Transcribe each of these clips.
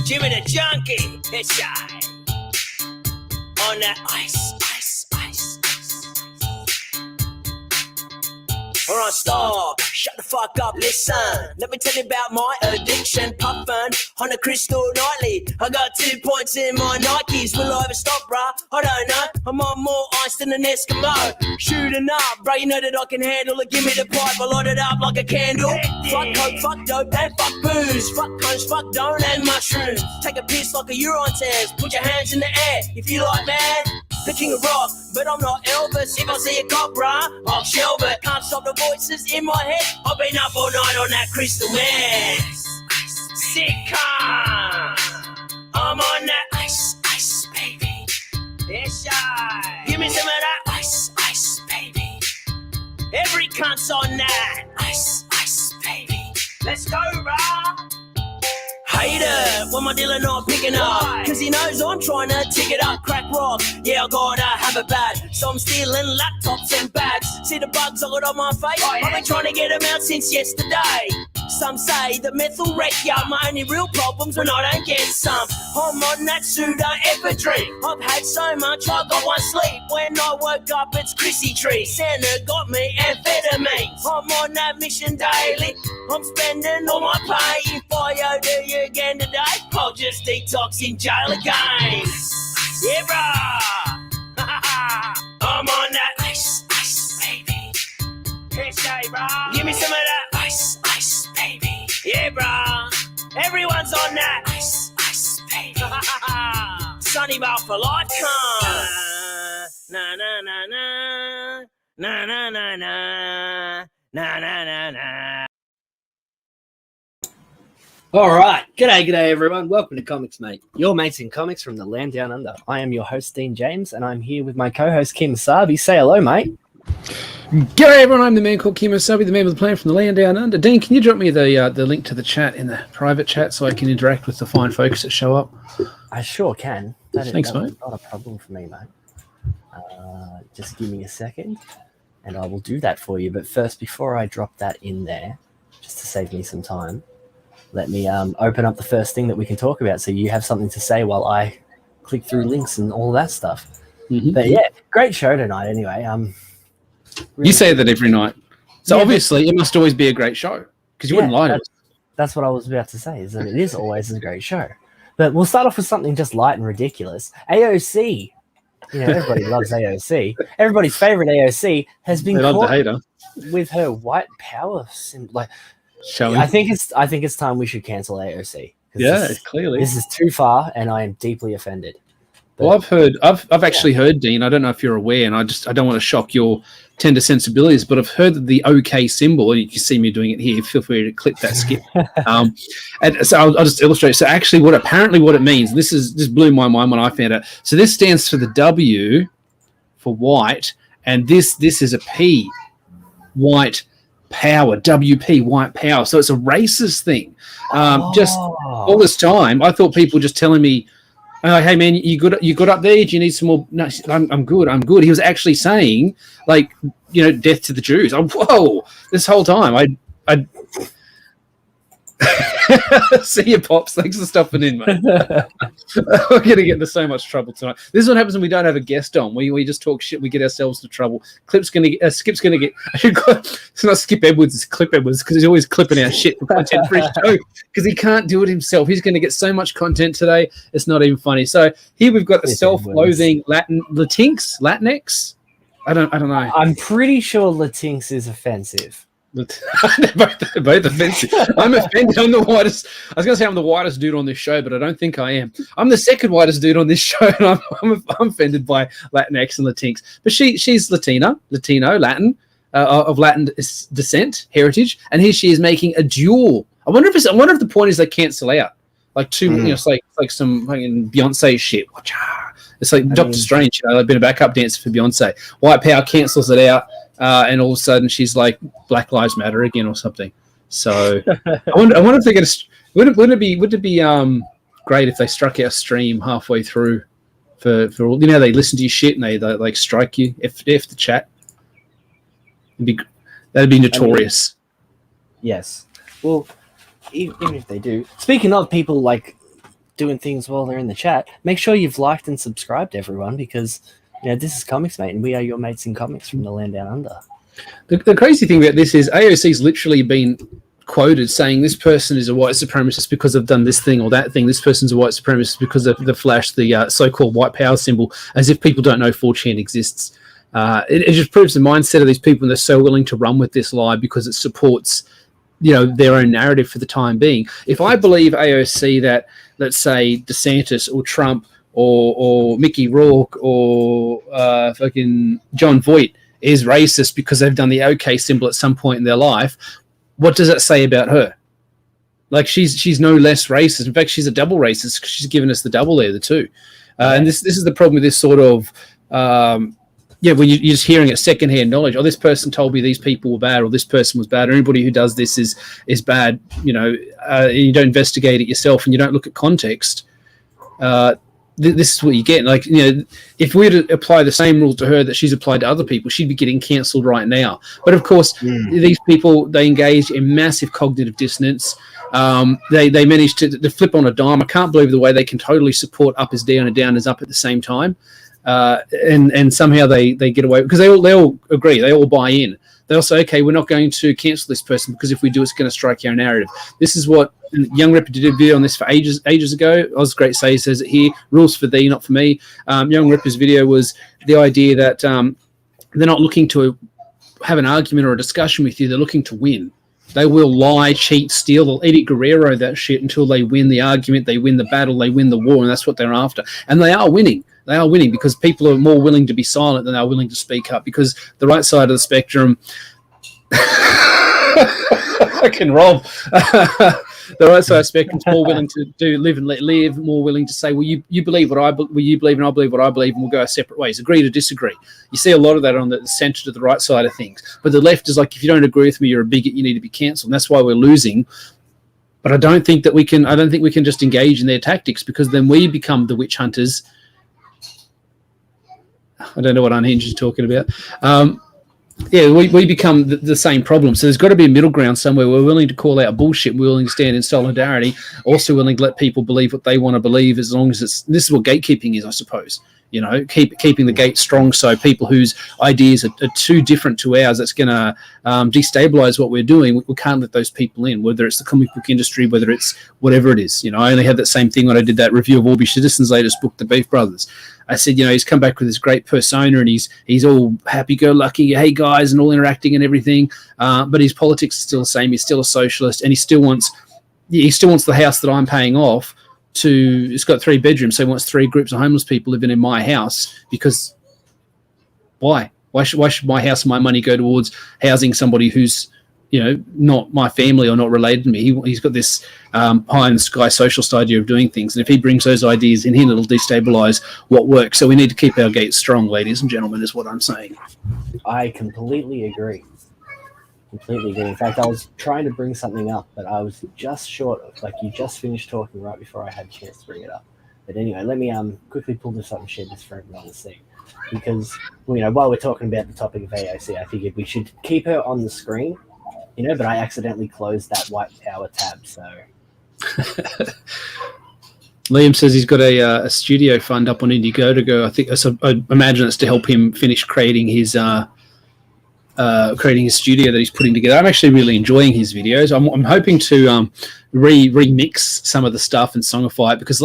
Jimmy the Junkie, it's shy. On that ice. Alright, stop. Shut the fuck up, listen. Let me tell you about my addiction. Puffin' on a crystal nightly. I got 2 points in my Nikes. Will I ever stop, bruh? I don't know. I'm on more ice than an Eskimo. Shooting up, bruh, you know that I can handle it. Give me the pipe, I light it up like a candle. Fuck coke, fuck dope, and fuck booze. Fuck cunts, fuck don't, and mushrooms. Take a piss like a urine test. Put your hands in the air if you like, man. The king of rock, but I'm not Elvis. If I see a cop, bruh, I'll shelve it. Can't stop the voices in my head. I've been up all night on that crystal mess. Sick car. I'm on that ice, baby. Yes, I. Give me some of that ice, baby. Every cunt's on that ice, baby. Let's go, bruh. Hate it when my dealer not picking up, cause he knows I'm trying to tick it up. Crack rock, yeah, I gotta have it bad. So I'm stealing laptops and bags. See the bugs I got on my face? I've been trying to get them out since yesterday. Some say the meth will wreck ya. My only real problem's when I don't get some. I'm on that pseudo-ephedrine. I've had so much I got one sleep. When I woke up it's Chrissy Tree. Santa got me amphetamines. I'm on that mission daily. I'm spending all my pay. If I owe to you again today, I'll just detox in jail again. Yeah, bruh. I'm on that ice, baby. Hey, bruh. Give me some of that ice, baby. Yeah, bruh. Everyone's on that ice, baby. Sunny bar for life, come. Na na na na, na na na na, na na na na. All right. G'day, everyone. Welcome to ComicsMATE, your mates in comics from the land down under. I am your host, Dean James, and I'm here with my co-host, Kim Sabi. Say hello, mate. G'day, everyone. I'm the man called Kim Sabi, the man with the plan from the land down under. Dean, can you drop me the link to the chat in the private chat so I can interact with the fine folks that show up? I sure can. Thanks, mate. Not a problem for me, mate. Just give me a second, and I will do that for you. But first, before I drop that in there, just to save me some time, let me open up the first thing that we can talk about so you have something to say while I click through links and all that stuff. Mm-hmm. But yeah, great show tonight anyway. Really, you say that every night. So obviously it must always be a great show because you wouldn't lie to us. That's what I was about to say, is that it is always a great show. But we'll start off with something just light and ridiculous. AOC. You know, everybody loves AOC. Everybody's favorite AOC has been caught with her white power symbol. Showing. I think it's time we should cancel AOC. Yeah, clearly this is too far, and I am deeply offended. But, well, I've actually heard, Dean. I don't know if you're aware, and I don't want to shock your tender sensibilities, but I've heard that the OK symbol, and you can see me doing it here. Feel free to clip that skip. And so I'll just illustrate. So actually, what it means. This blew my mind when I found out. So this stands for the W for white, and this is a P, white power, WP, white power. So it's a racist thing. Just all this time, I thought people were just telling me, hey man, you good up there? Do you need some more? No, I'm good. He was actually saying, like, death to the Jews. Whoa! This whole time, I see you, Pops. Thanks for stopping in, mate. We're going to get into so much trouble tonight. This is what happens when we don't have a guest on. We just talk shit. We get ourselves into trouble. Skip's going to get. It's not Skip Edwards. It's Clip Edwards, because he's always clipping out shit for content for his show because he can't do it himself. He's going to get so much content today. It's not even funny. So here we've got the self-loathing Latinx. I don't know. I'm pretty sure Latinx is offensive. They're both offensive. I'm offended. I'm the whitest. I was going to say I'm the whitest dude on this show, but I don't think I am. I'm the second whitest dude on this show, and I'm offended by Latinx and Latinx. But she's Latino, Latin, of Latin descent, heritage, and here she is making a duel. I wonder if the point is they cancel out like two. It's like some fucking Beyonce shit. It's like Doctor Strange. They've been a backup dancer for Beyonce. White power cancels it out. And all of a sudden she's like Black Lives Matter again or something. So I wonder if they're going to. Would it be great if they struck our stream halfway through for all they listen to your shit and they like strike you if the chat. That'd be notorious. Yes. Well, even if they do. Speaking of people like doing things while they're in the chat, make sure you've liked and subscribed, everyone, because this is ComicsMATE, and we are your mates in comics from the land down under. The crazy thing about this is AOC's literally been quoted saying this person is a white supremacist because they've done this thing or that thing. This person's a white supremacist because they've flashed the so-called white power symbol, as if people don't know 4chan exists. It just proves the mindset of these people, and they're so willing to run with this lie because it supports their own narrative for the time being. If I believe AOC that, let's say, DeSantis or Trump or Mickey Rourke or fucking John Voight is racist because they've done the OK symbol at some point in their life, what does that say about her? Like, she's no less racist. In fact, she's a double racist because she's given us the double there, the two. And this is the problem with this sort of, when you're just hearing it secondhand knowledge. Oh, this person told me these people were bad, or this person was bad. Or anybody who does this is bad. You don't investigate it yourself and you don't look at context. This is what you get. Like, if we were to apply the same rule to her that she's applied to other people, she'd be getting cancelled right now. But of course, these people, they engage in massive cognitive dissonance. They manage to flip on a dime. I can't believe the way they can totally support up is down and down is up at the same time. And somehow they get away, because they all agree, they all buy in. They'll say, okay, we're not going to cancel this person because if we do, it's going to strike our narrative. This is what Young Ripper did a video on this for ages ago. Oz Great Say says it here, rules for thee, not for me. Young Ripper's video was the idea that they're not looking to have an argument or a discussion with you. They're looking to win. They will lie, cheat, steal. They'll Eddie Guerrero that shit until they win the argument, they win the battle, they win the war, and that's what they're after. And they are winning. They are winning because people are more willing to be silent than they are willing to speak up, because the right side of the spectrum fucking Rob. The right side of the spectrum is more willing to do live and let live, more willing to say, well, you believe what I believe, and I believe what I believe, and we'll go our separate ways. Agree to disagree. You see a lot of that on the centre to the right side of things. But the left is like, if you don't agree with me, you're a bigot, you need to be cancelled. And that's why we're losing. But I don't think we can just engage in their tactics, because then we become the witch hunters. I don't know what Unhinged is talking about. We become the same problem. So there's got to be a middle ground somewhere. We're willing to call out bullshit, we're willing to stand in solidarity, also willing to let people believe what they want to believe, as long as this is what gatekeeping is, I suppose. Keeping the gate strong, so people whose ideas are too different to ours, that's going to destabilize what we're doing. We can't let those people in, whether it's the comic book industry, whether it's whatever it is. I only had that same thing when I did that review of Orby Citizen's latest book, The Beef Brothers. I said, he's come back with this great persona, and he's all happy-go-lucky, hey guys, and all interacting and everything. But his politics is still the same. He's still a socialist, and he still wants the house that I'm paying off. It's got 3 bedrooms, so he wants 3 groups of homeless people living in my house. Because why? Why should my house and my money go towards housing somebody who's not my family or not related to me? He's got this pie in the sky socialist idea of doing things, and if he brings those ideas in here, it'll destabilize what works. So we need to keep our gates strong, ladies and gentlemen, is what I'm saying. I completely agree. In fact, I was trying to bring something up, but I was just short of, you just finished talking right before I had a chance to bring it up. But anyway, let me quickly pull this up and share this for everyone to see. Because, while we're talking about the topic of AOC, I figured we should keep her on the screen, but I accidentally closed that white power tab, so... Liam says he's got a studio fund up on Indiegogo. I imagine it's to help him finish creating his studio that he's putting together. I'm actually really enjoying his videos. I'm hoping to remix some of the stuff and songify it, because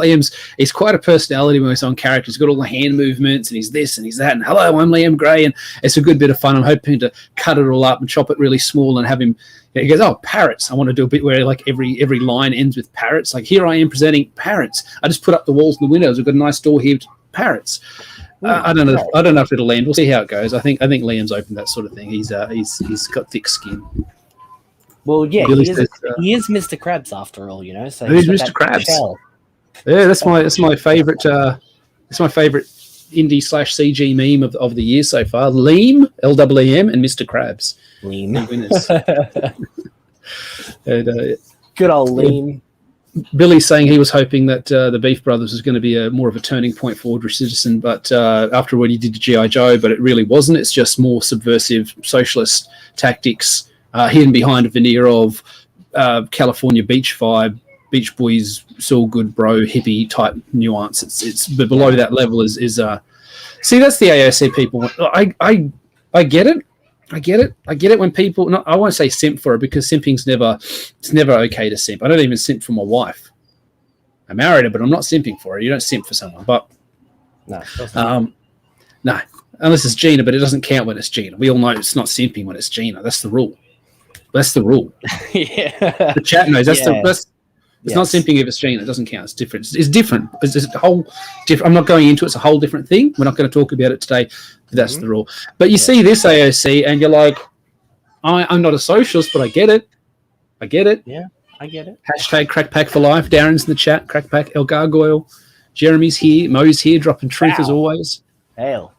he's quite a personality when he's on character. He's got all the hand movements, and he's this and he's that, and hello, I'm Liam Gray, and it's a good bit of fun. I'm hoping to cut it all up and chop it really small and have him. He goes, oh, parrots. I want to do a bit where every line ends with parrots. Like, here I am presenting parrots. I just put up the walls and the windows. We've got a nice door here with parrots. I don't know. I don't know if it'll land. We'll see how it goes. I think Liam's open that sort of thing. He's got thick skin. Well, yeah, he is Mr. Krabs after all, So he's Mr. Krabs. Yeah, that's my favorite. It's my favorite indie/CG meme of the year so far. Liam, LWM, and Mr. Krabs. Liam. And, good old Liam. Billy's saying he was hoping that the Beef Brothers was going to be more of a turning point for Audrey Citizen, but after what he did to G.I. Joe, but it really wasn't. It's just more subversive socialist tactics hidden behind a veneer of California beach vibe Beach Boys, it's all good, bro, hippie type nuance. It's but below that level is see, that's the AOC people. I get it. I get it when people. I won't say simp for it because simping's never okay to simp. I don't even simp for my wife. I married her, but I'm not simping for her. You don't simp for someone, but No. no, unless it's Gina, but it doesn't count when it's Gina. We all know it's not simping when it's Gina. That's the rule. That's the rule. Yeah. The chat knows that's Yeah. It's not simping if it's Gina. It doesn't count. It's different. It's different. It's a whole different. I'm not going into it. It's a whole different thing. We're not going to talk about it today. But that's the rule. But you see this AOC, and you're like, I'm not a socialist, but I get it. I get it. Yeah, I get it. Hashtag crackpack for life. Darren's in the chat. Crackpack. El Gargoyle. Jeremy's here. Mo's here. Dropping truth as always. Hail.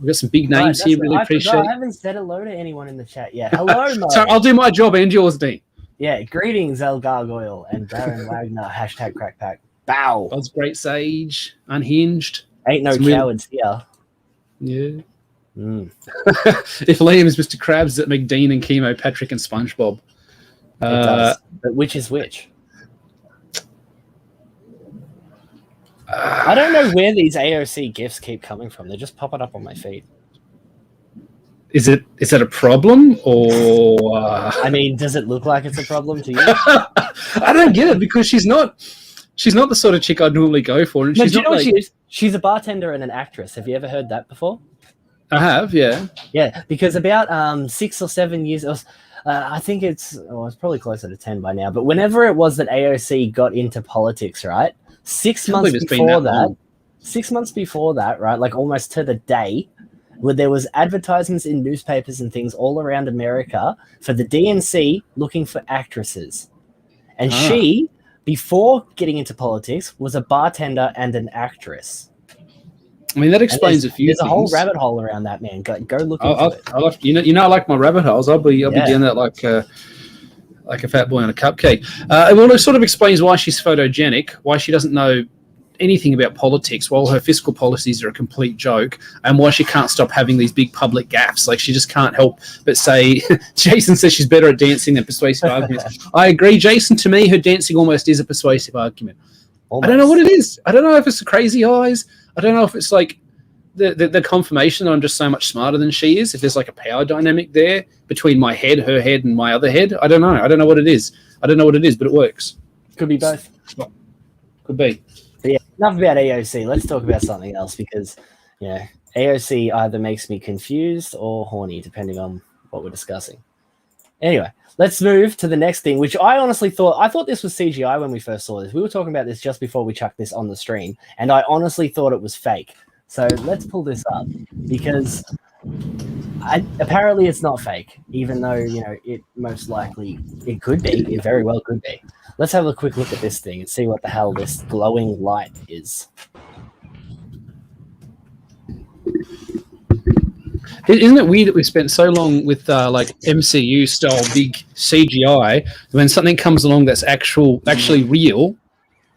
We've got some big names here. Really appreciate it. I haven't said hello to anyone in the chat yet. Hello, Mo. So I'll do my job and yours, Dean. Yeah, greetings, El Gargoyle and Darren Wagner. Hashtag crackpack. Bow. God's Great Sage. Unhinged. Ain't no cowards here. Yeah. Mm. If Liam is Mr. Krabs, that make Dean and Chemo, Patrick and SpongeBob. It does. But which is which? I don't know where these AOC gifts keep coming from. They're just popping up on my feed. Is that a problem or? I mean, does it look like it's a problem to you? I don't get it because she's not the sort of chick I'd normally go for. And No, she's do you not know what she is? She's a bartender and an actress. Have you ever heard that before? I have, yeah. Yeah, because about 6 or 7 years, I think it's probably closer to 10 by now. But whenever it was that AOC got into politics, right? 6 months before that, 6 months before that, right? Like almost to the day, where there was advertisements in newspapers and things all around America for the DNC looking for actresses. And she, before getting into politics, was a bartender and an actress. I mean, that explains a few things. There's a whole rabbit hole around that, man. Go look into it. I like my rabbit holes. I'll be doing that like a fat boy on a cupcake. It sort of explains why she's photogenic, why she doesn't know anything about politics, while her fiscal policies are a complete joke, and why she can't stop having these big public gaffes. Like, she just can't help but say, Jason says she's better at dancing than persuasive arguments. I agree, Jason. To me, her dancing almost is a persuasive argument. Almost. I don't know what it is. I don't know if it's the crazy eyes. I don't know if it's like the confirmation that I'm just so much smarter than she is. If there's like a power dynamic there between my head, her head, and my other head. I don't know. I don't know what it is. But it works. Could be both. Could be. But yeah, enough about AOC. Let's talk about something else because, AOC either makes me confused or horny, depending on what we're discussing. Anyway, let's move to the next thing, which I honestly thought this was CGI when we first saw this. We were talking about this just before we chucked this on the stream, and I honestly thought it was fake. So let's pull this up because apparently it's not fake, even though, it most likely, it could be. It very well could be. Let's have a quick look at this thing and see what the hell this glowing light is. Isn't it weird that we spent so long with like MCU style big CGI when something comes along that's actually real?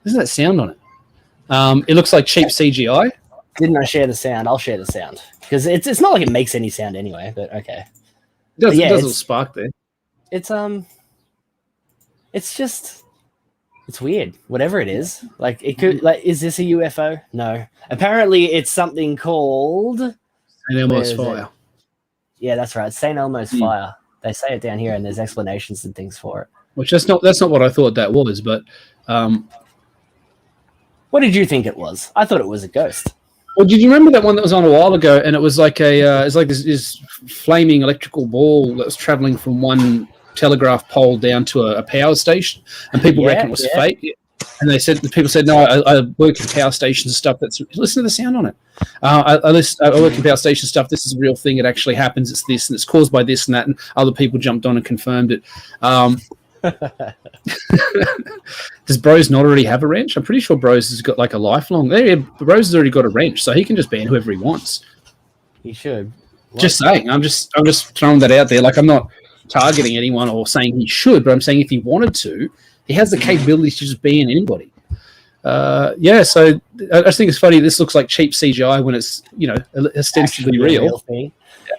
Doesn't that sound on it? It looks like cheap CGI. Didn't I share the sound? I'll share the sound because it's not like it makes any sound anyway. But okay, it does a little spark there. It's weird. Whatever it is, like it could. Like, is this a UFO? No. Apparently, it's something called St. Elmo's fire. Yeah, that's right. St. Elmo's fire. They say it down here, and there's explanations and things for it. Which that's not what I thought that was, but. What did you think it was? I thought it was a ghost. Well, did you remember that one that was on a while ago, and it was like it's like this flaming electrical ball that was traveling from one telegraph pole down to a power station, and people reckon it was fake. And people said, no, I work in power station stuff. Listen to the sound on it. I work in power station stuff. This is a real thing. It actually happens. It's this, and it's caused by this and that. And other people jumped on and confirmed it. Does Bros not already have a wrench? I'm pretty sure Bros has got like a lifelong. Bros has already got a wrench, so he can just ban whoever he wants. He should. What? Just saying. I'm just throwing that out there. Like, I'm not targeting anyone or saying he should, but I'm saying if he wanted to, he has the capability to just ban anybody. So I just think it's funny. This looks like cheap CGI when it's ostensibly real. Thing.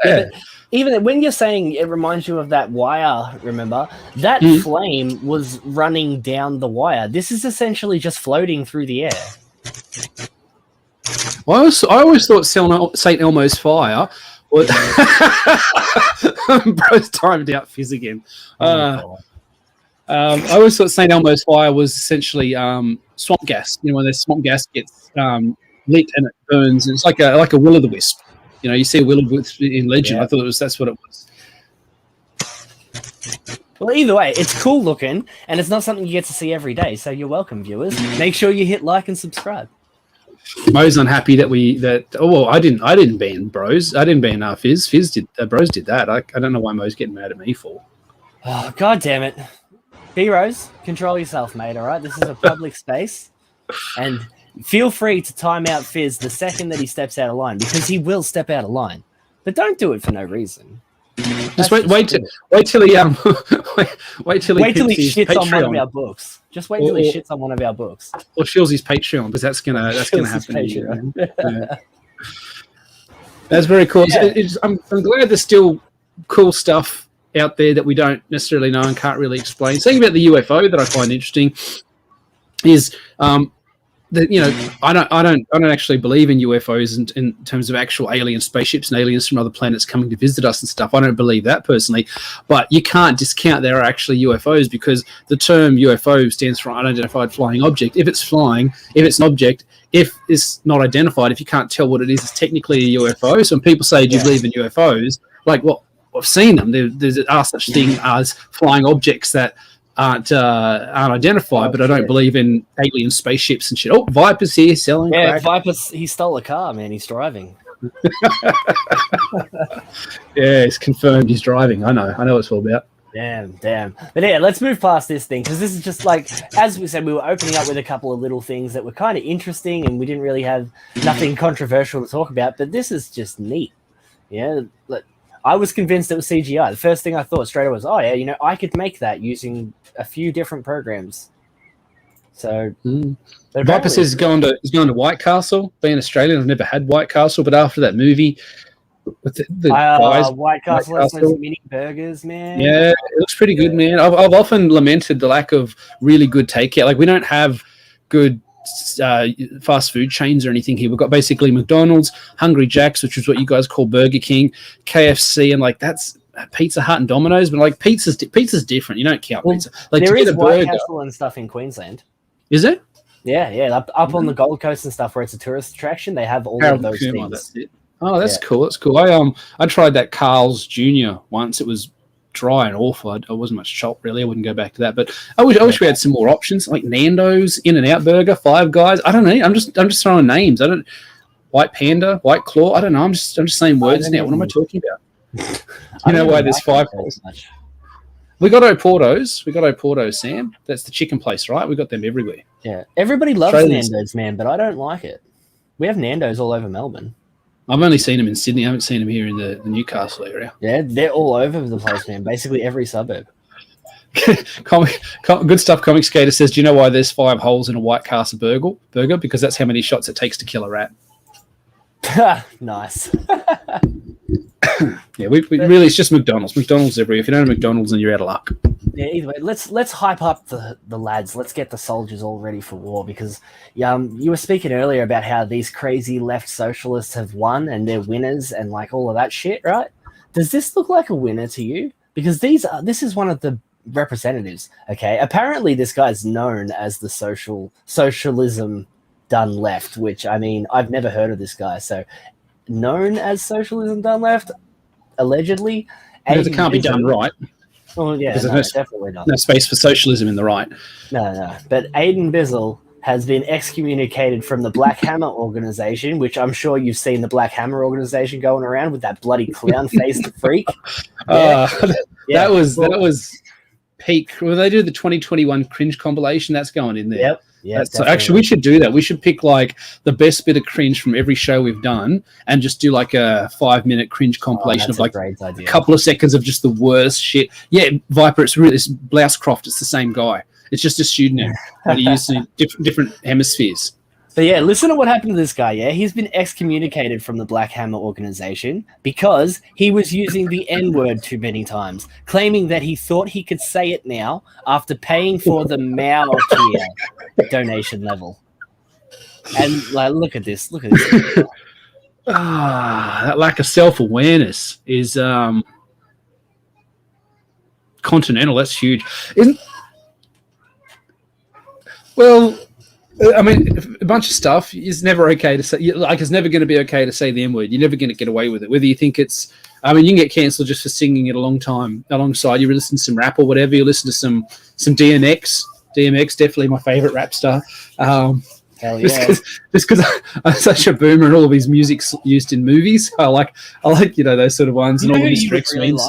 Yeah. even when you're saying it reminds you of that wire, remember that flame was running down the wire. This is essentially just floating through the air. Well, I always thought St. Elmo's fire was Bro's timed out fizz again. I always thought St. Elmo's fire was essentially swamp gas. You know, when the swamp gas gets lit and it burns, and it's like a will-o'-the-wisp. You know, you see a will-o'-the-wisp in Legend. Yeah. I thought that's what it was. Well, either way, it's cool looking, and it's not something you get to see every day. So you're welcome, viewers. Make sure you hit like and subscribe. Mo's unhappy that I didn't ban Bros. I didn't ban Fizz. Fizz did. Bros did that. I don't know why Mo's getting mad at me for. Oh, God damn it. B-Rose, control yourself, mate, all right? This is a public space. And feel free to time out Fizz the second that he steps out of line, because he will step out of line. But don't do it for no reason. Just wait till he wait till he shits on one of our books. Just wait till he shits on one of our books. Or shills his Patreon, because that's gonna happen. Yeah. That's very cool. Yeah. I'm glad there's still cool stuff out there that we don't necessarily know and can't really explain. Something about the UFO that I find interesting is that, you know, I don't actually believe in UFOs in terms of actual alien spaceships and aliens from other planets coming to visit us and stuff. I don't believe that personally, but you can't discount there are actually UFOs, because the term UFO stands for unidentified flying object. If it's flying, if it's an object, if it's not identified, if you can't tell what it is, it's technically a UFO. So when people say, do you believe in UFOs? Like, well, I've seen them. There are such thing as flying objects that aren't identified, but I don't believe in alien spaceships and shit. Oh, Viper's here selling. Yeah, Viper's, he stole a car, man. He's driving. Yeah, it's confirmed he's driving. I know what it's all about. Damn. But yeah, let's move past this thing, because this is just like, as we said, we were opening up with a couple of little things that were kind of interesting, and we didn't really have nothing controversial to talk about, but this is just neat. Yeah, I was convinced it was CGI. The first thing I thought straight away was, oh yeah, you know, I could make that using a few different programs. So Viper says he's going to White Castle. Being Australian, I've never had White Castle, but after that movie with the guys, White Castle has those mini burgers, man. Yeah, it looks pretty good, man. I've often lamented the lack of really good takeout. Like, we don't have good fast food chains or anything here. We've got basically McDonald's, Hungry Jack's, which is what you guys call Burger King, KFC, and like that's Pizza Hut and Domino's. But like pizza's different. You don't count pizza. Like, there is White Castle and stuff in Queensland. Is it? Yeah. Up on the Gold Coast and stuff, where it's a tourist attraction, they have all of those things. That's it. Oh, that's cool. That's cool. I tried that Carl's Jr. once. It was dry and awful. I wasn't much chop, really. I wouldn't go back to that. But I wish we had some more options, like Nando's, In-N-Out Burger, Five Guys. I don't know. I'm just throwing names. White Panda, White Claw. I don't know. I'm just saying words now. What am I talking about? You know why there's five holes? We got Oporto's, Sam. That's the chicken place, right? We got them everywhere. Yeah. Everybody loves Nando's, man, but I don't like it. We have Nando's all over Melbourne. I've only seen them in Sydney. I haven't seen them here in the Newcastle area. Yeah, they're all over the place, man. Basically every suburb. Good stuff. Comic Skater says, do you know why there's 5 holes in a White Castle burger? Because that's how many shots it takes to kill a rat. Nice. Yeah, we really, it's just McDonald's. McDonald's everywhere. If you don't have McDonald's, then you're out of luck. Yeah, either way, let's hype up the lads. Let's get the soldiers all ready for war, because you were speaking earlier about how these crazy left socialists have won and they're winners and like all of that shit, right? Does this look like a winner to you? Because this is one of the representatives, okay? Apparently this guy's known as the socialism done left, which, I mean, I've never heard of this guy. So known as socialism done left, allegedly. Because it can't be done right. Well, yeah, definitely not. No space for socialism in the right. No. But Aiden Bizzle has been excommunicated from the Black Hammer organization, which I'm sure you've seen the Black Hammer organization going around with that bloody clown-faced freak. Yeah. That was peak. When they do the 2021 cringe compilation, that's going in there. Yep. Yeah, so actually, we should do that. We should pick like the best bit of cringe from every show we've done, and just do like a 5-minute cringe compilation of like a couple of seconds of just the worst shit. Yeah, Viper, it's Blousecroft. It's the same guy. It's just a pseudonym, but he used in different hemispheres. But yeah, listen to what happened to this guy. Yeah, he's been excommunicated from the Black Hammer organization because he was using the N-word too many times, claiming that he thought he could say it now after paying for the MAO tier donation level. And like, look at this. That lack of self-awareness is continental. That's huge. I mean, a bunch of stuff is never okay to say. Like, it's never going to be okay to say the N-word. You're never going to get away with it. Whether you think it's, I mean, you can get cancelled just for singing it alongside. You listen to some rap or whatever. You listen to some DMX. DMX, definitely my favorite rap star. Hell yeah. Just because I'm such a boomer and all of his music's used in movies. I like those sort of ones and all the Strix memes.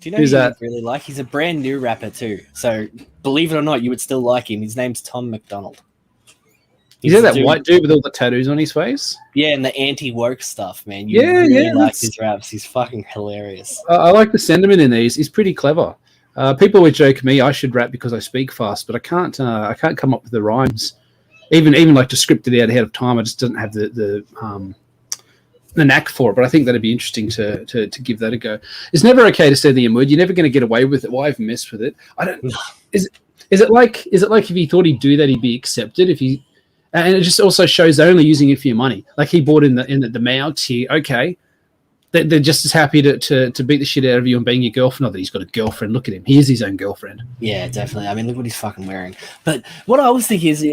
Do you know who you really like? He's a brand new rapper too. So believe it or not, you would still like him. His name's Tom McDonald. Is that white dude with all the tattoos on his face? Yeah, and the anti-woke stuff, man. You really like his raps. He's fucking hilarious. I like the sentiment in these. He's pretty clever. People would joke me I should rap because I speak fast, but I can't come up with the rhymes. Even like to script it out ahead of time. I just don't have the knack for it. But I think that'd be interesting to give that a go. It's never okay to say the M-word. You're never going to get away with it. Why even mess with it? I don't. Is it like if he thought he'd do that, he'd be accepted? If he And it just also shows they're only using it for your money. Like he bought in the MAO tier. Okay, they're just as happy to beat the shit out of you and being your girlfriend. Not that he's got a girlfriend. Look at him. He is his own girlfriend. Yeah, definitely. I mean, look what he's fucking wearing. But what I always think is,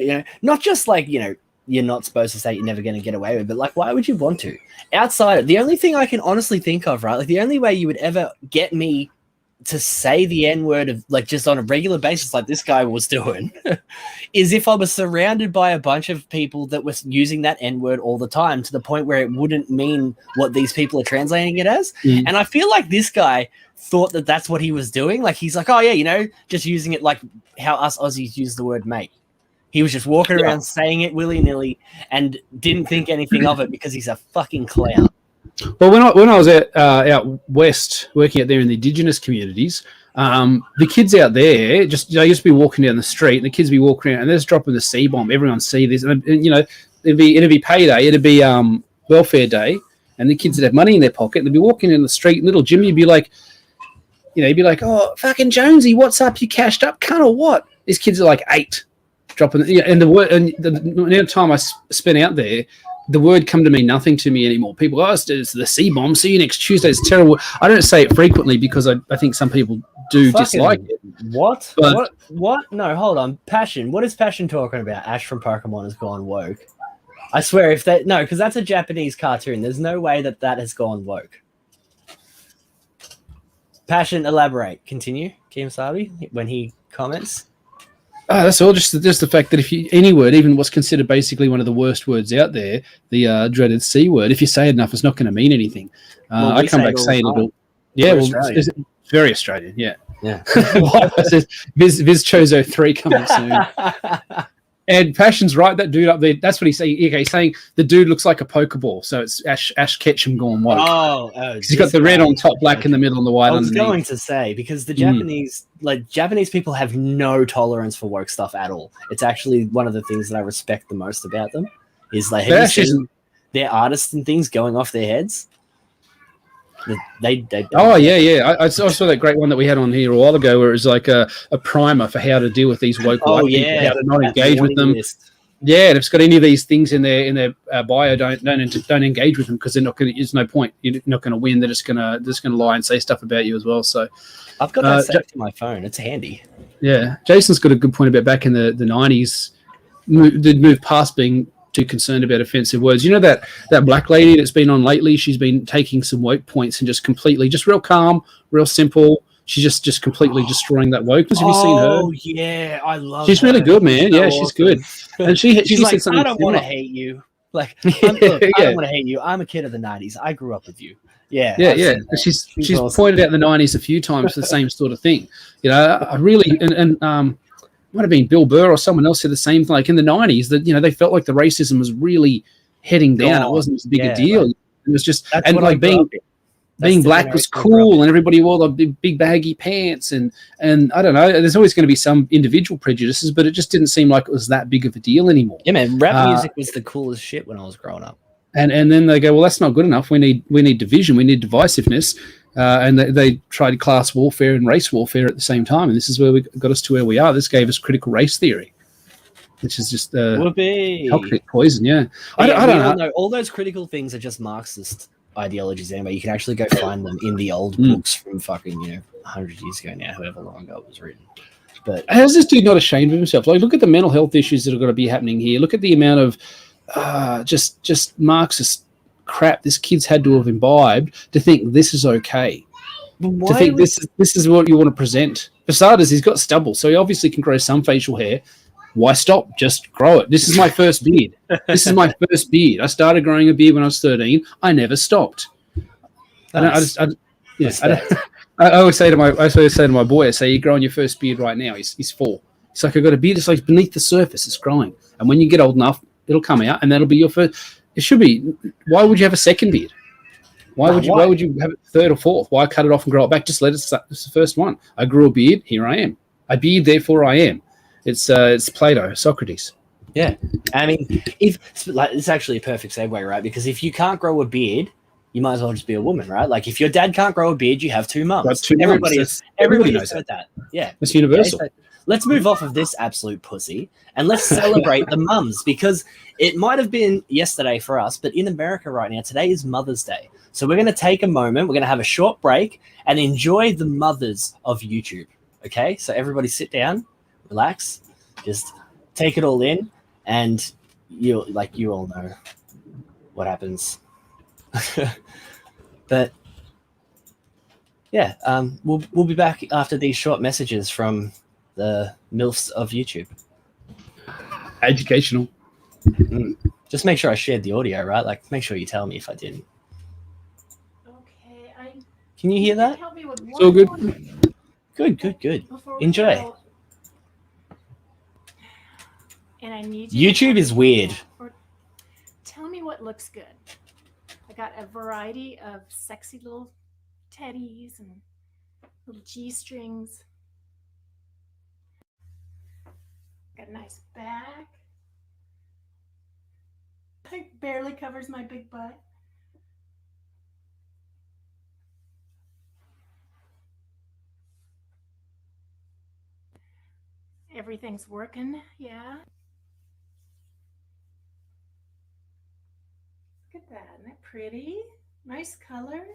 not just like, you're not supposed to say you're never going to get away with it, but like, why would you want to? Outside, the only thing I can honestly think of, right? Like the only way you would ever get me to say the N-word of like just on a regular basis like this guy was doing is if I was surrounded by a bunch of people that was using that N-word all the time to the point where it wouldn't mean what these people are translating it as. And I feel like this guy thought that that's what he was doing. Like he's like, oh yeah, just using it like how us Aussies use the word mate. He was just walking around saying it willy-nilly and didn't think anything of it because he's a fucking clown. Well, when I was out west working out there in the Indigenous communities, the kids out there used to be walking down the street, and the kids be walking around, and they're just dropping the C-bomb. Everyone see this, and it'd be payday, it'd be welfare day, and the kids would have money in their pocket, and they'd be walking in the street, and little Jimmy would be like, oh fucking Jonesy, what's up? You cashed up, cunt or what? These kids are like 8, dropping, and the amount of time I spent out there. The word come to mean nothing to me anymore. People, it's the C-bomb. See you next Tuesday. It's terrible. I don't say it frequently because I think some people do dislike it. What? What? No, hold on. Passion. What is Passion talking about? Ash from Pokemon has gone woke. I swear, because that's a Japanese cartoon. There's no way that has gone woke. Passion, elaborate. Continue, Kiyosabi, when he comments. That's all. Just the fact that if any word, even what's considered basically one of the worst words out there, the dreaded C word, if you say it enough, it's not going to mean anything. I come back saying it. It's very Australian. Yeah. Viz Chozo 3 coming soon. And Passion's right. That dude up there, that's what he's saying. Okay, he's saying the dude looks like a Pokeball. So it's Ash Ketchum gone woke. Oh, he's got the red on top, black in the middle, and the white underneath. I was going to say, because the Japanese people have no tolerance for woke stuff at all. It's actually one of the things that I respect the most about them. Is like, have you seen their artists and things going off their heads? They oh yeah. I saw that great one that we had on here a while ago, where it was like a primer for how to deal with these woke white people, how to not engage with them. Yeah, and if it's got any of these things in their bio, don't engage with them because they're not going. There's no point. You're not going to win. They're just gonna lie and say stuff about you as well. So I've got that saved to my phone. It's handy. Yeah, Jason's got a good point about back in the 90s. They'd moved past being too concerned about offensive words. That black lady that's been on lately, she's been taking some woke points and just real calm, real simple. She's just completely destroying that wokeness. Have you seen her? Oh yeah, I love. She's really good, man. Yeah, she's good. And she's like, said something. I don't want to hate you. Like, I don't want to hate you. I'm a kid of the 90s. I grew up with you. Yeah. She's awesome. Pointed out the 90s a few times for the same sort of thing. I really might have been Bill Burr or someone else said the same thing. Like in the 90s, that they felt like the racism was really heading down. It wasn't as big a deal. It was just being black was cool, and everybody wore the big baggy pants, and I don't know. There's always going to be some individual prejudices, but it just didn't seem like it was that big of a deal anymore. Yeah, man, rap music was the coolest shit when I was growing up. And then they go, well, that's not good enough. We need division. We need divisiveness. And they tried class warfare and race warfare at the same time. And this is where we got us to where we are. This gave us critical race theory, which is just toxic poison. Yeah, I don't know. All those critical things are just Marxist ideologies anyway. You can actually go find them in the old books from fucking 100 years ago now, however long ago it was written. But how's this dude not ashamed of himself? Like, look at the mental health issues that are going to be happening here. Look at the amount of just Marxist crap this kid's had to have imbibed to think this is okay. To think this is what you want to present. For starters, he's got stubble, so he obviously can grow some facial hair. Why stop? Just grow it. This is my first beard. This is my first beard. I started growing a beard when I was 13. I never stopped. I always say to my boy, I say, you're growing your first beard right now. He's 4. It's like, I've got a beard. It's like beneath the surface. It's growing. And when you get old enough, it'll come out, and that'll be your first. It should be. Why would you have a second beard? Why would you have it third or fourth? Why cut it off and grow it back? Just let it start. It's the first one. I grew a beard. Here I am. I beard, therefore I am. It's Plato, Socrates. Yeah, I mean, it's actually a perfect segue, right? Because if you can't grow a beard, you might as well just be a woman, right? Like, if your dad can't grow a beard, you have 2 mums. That's 2 Everybody mums. has heard that. Yeah, it's universal. Okay, so let's move off of this absolute pussy and let's celebrate the mums, because it might have been yesterday for us, but in America right now, today is Mother's Day. So we're going to take a moment. We're going to have a short break and enjoy the mothers of YouTube. Okay, so everybody sit down. Relax, just take it all in, and you all know what happens. But yeah, we'll be back after these short messages from the MILFs of YouTube. Educational. Just make sure I shared the audio, right? Like, make sure you tell me if I didn't. Okay, Can you hear that? help me with It's all good. Good. Enjoy. And I need you. YouTube is weird. Tell me what looks good. I got a variety of sexy little teddies and little G-strings. Got a nice back. It barely covers my big butt. Everything's working, yeah. Look at that, isn't that pretty? Nice color.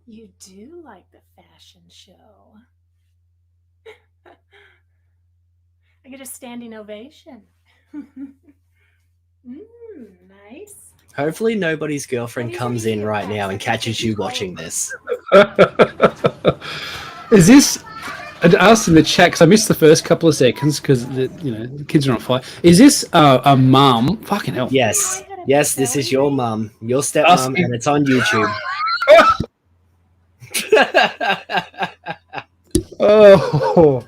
You do like the fashion show. I get a standing ovation. Nice. Hopefully nobody's girlfriend comes in right now and catches you watching this. Is this... I asked in the chat, because I missed the first couple of seconds because the kids are on fire. Is this a mum? Fucking hell. Yes, this is your mum, your stepmom, and it's on YouTube. Oh.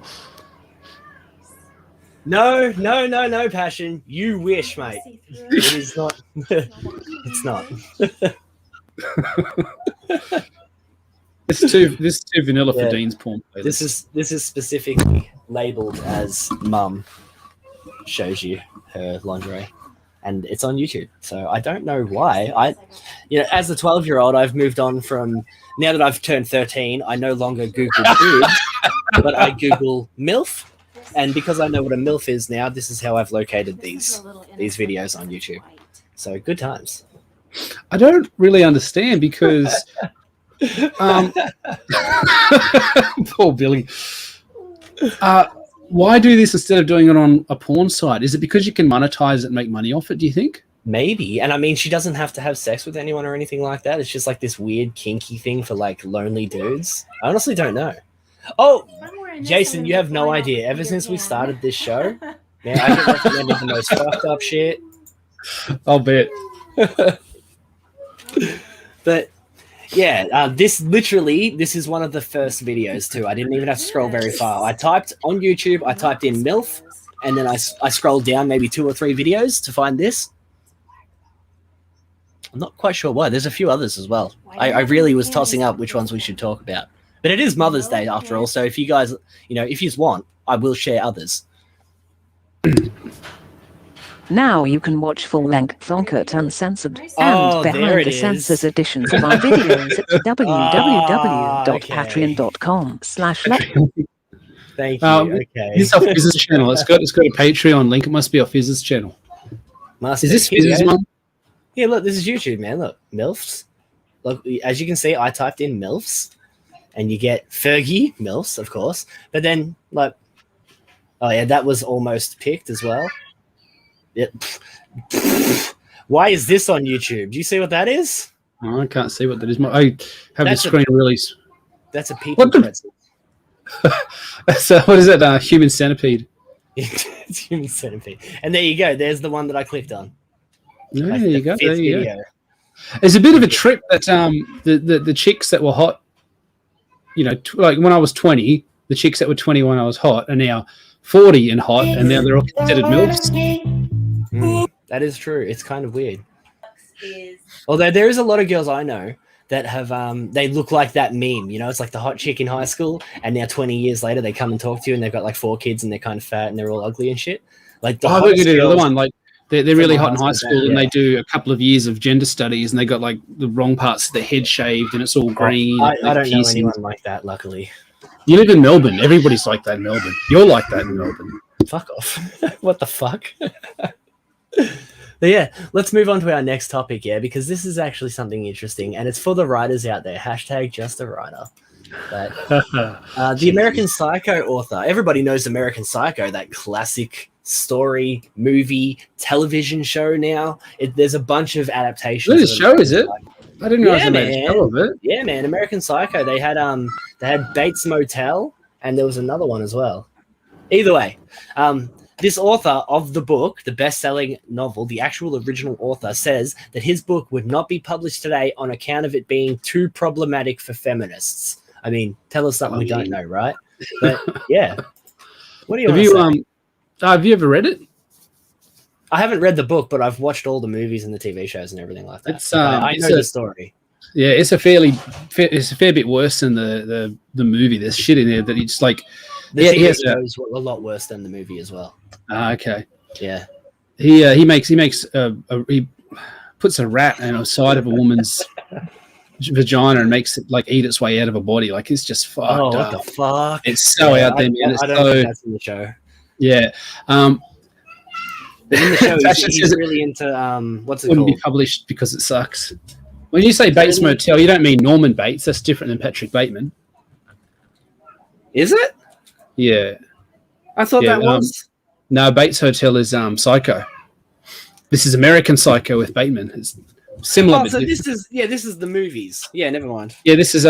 No, Passion. You wish, mate. It is not. It's not. This is too vanilla for Dean's porn playlist. This is specifically labeled as mum. Shows you her lingerie, and it's on YouTube. So I don't know why. As a 12-year-old, I've moved on from. Now that I've turned 13, I no longer Google boobs, but I Google MILF. And because I know what a MILF is now, this is how I've located these videos on YouTube. So good times. I don't really understand because poor Billy. Why do this instead of doing it on a porn site? Is it because you can monetize it and make money off it, do you think? Maybe. And I mean, she doesn't have to have sex with anyone or anything like that. It's just like this weird kinky thing for like lonely dudes. I honestly don't know. Oh, Jason, you have no idea. Ever since we started this show, Man, I get recommended the most fucked up shit. I'll bet. But yeah, this is one of the first videos too. I didn't even have to scroll very far. I typed on YouTube, I typed in MILF, and then I scrolled down maybe 2 or 3 videos to find this. I'm not quite sure why. There's a few others as well. I really was tossing up which ones we should talk about. But it is Mother's Day after all, so if you guys, if you want, I will share others. Now you can watch full-length, uncut, uncensored, Oh, and there behind it the is. censors editions of our videos at www.patreon.com/let. Thank you. Okay. This is our Fizz's channel. It's got a Patreon link. It must be our Fizz's channel. Is this Fizz's one? Yeah, look, this is YouTube, man. Look, MILFs. Look, as you can see, I typed in MILFs, and you get Fergie MILFs, of course. But then, like, oh yeah, that was almost picked as well. Yep. Why is this on YouTube? Do you see what that is? Oh, I can't see what that is. I have the screen release. That's a people pretzel. So what is that? Human centipede. It's human centipede. And there you go. There's the one that I clicked on. Yeah, Like there you the go. There fifth you video. go. It's a bit of a trip that the chicks that were hot, like when I was 20, the chicks that were 20 when I was hot are now 40 and hot, and now they're all considered MILFs. That is true. It's kind of weird. Although there is a lot of girls I know that have they look like that meme, it's like the hot chick in high school, and now 20 years later they come and talk to you and they've got like 4 kids and they're kind of fat and they're all ugly and shit. Like the look at the other one, like they're really hot in high husband, school, and they do a couple of years of gender studies, and they got like the wrong parts of their head shaved, and it's all green. I don't know piercings. anyone like that, luckily. You live in Melbourne. Everybody's like that in Melbourne. You're like that in Melbourne. Fuck off. What the fuck? But yeah, let's move on to our next topic, because this is actually something interesting, and it's for the writers out there. # just a writer. But the American Psycho author, everybody knows American Psycho, that classic story, movie, television show now. There's a bunch of adaptations. What is a show, is it? I didn't realize they made a show of it. Yeah, man. American Psycho. They had Bates Motel, and there was another one as well. Either way, this author of the book, the best-selling novel, the actual original author, says that his book would not be published today on account of it being too problematic for feminists. I mean, tell us something we don't know, right? But yeah, what do you want to say? Have you ever read it? I haven't read the book, but I've watched all the movies and the TV shows and everything like that. I know the story. Yeah, it's a fair bit worse than the movie. There's shit in there that it's like. The TV show is a lot worse than the movie as well. Okay. Yeah. He puts a rat on the side of a woman's vagina and makes it like eat its way out of a body. Like it's just fucked up. What the fuck? It's so out there, man. I don't think that's in the show. Yeah. But in the show, he's really into what's it wouldn't called? be published because it sucks. When you say Bates Motel, you don't mean Norman Bates. That's different than Patrick Bateman. Is it? Yeah. I thought that was. No, Bates Hotel is Psycho. This is American Psycho with Bateman. It's similar. Oh, so this is the movies. Yeah, never mind. Yeah, this is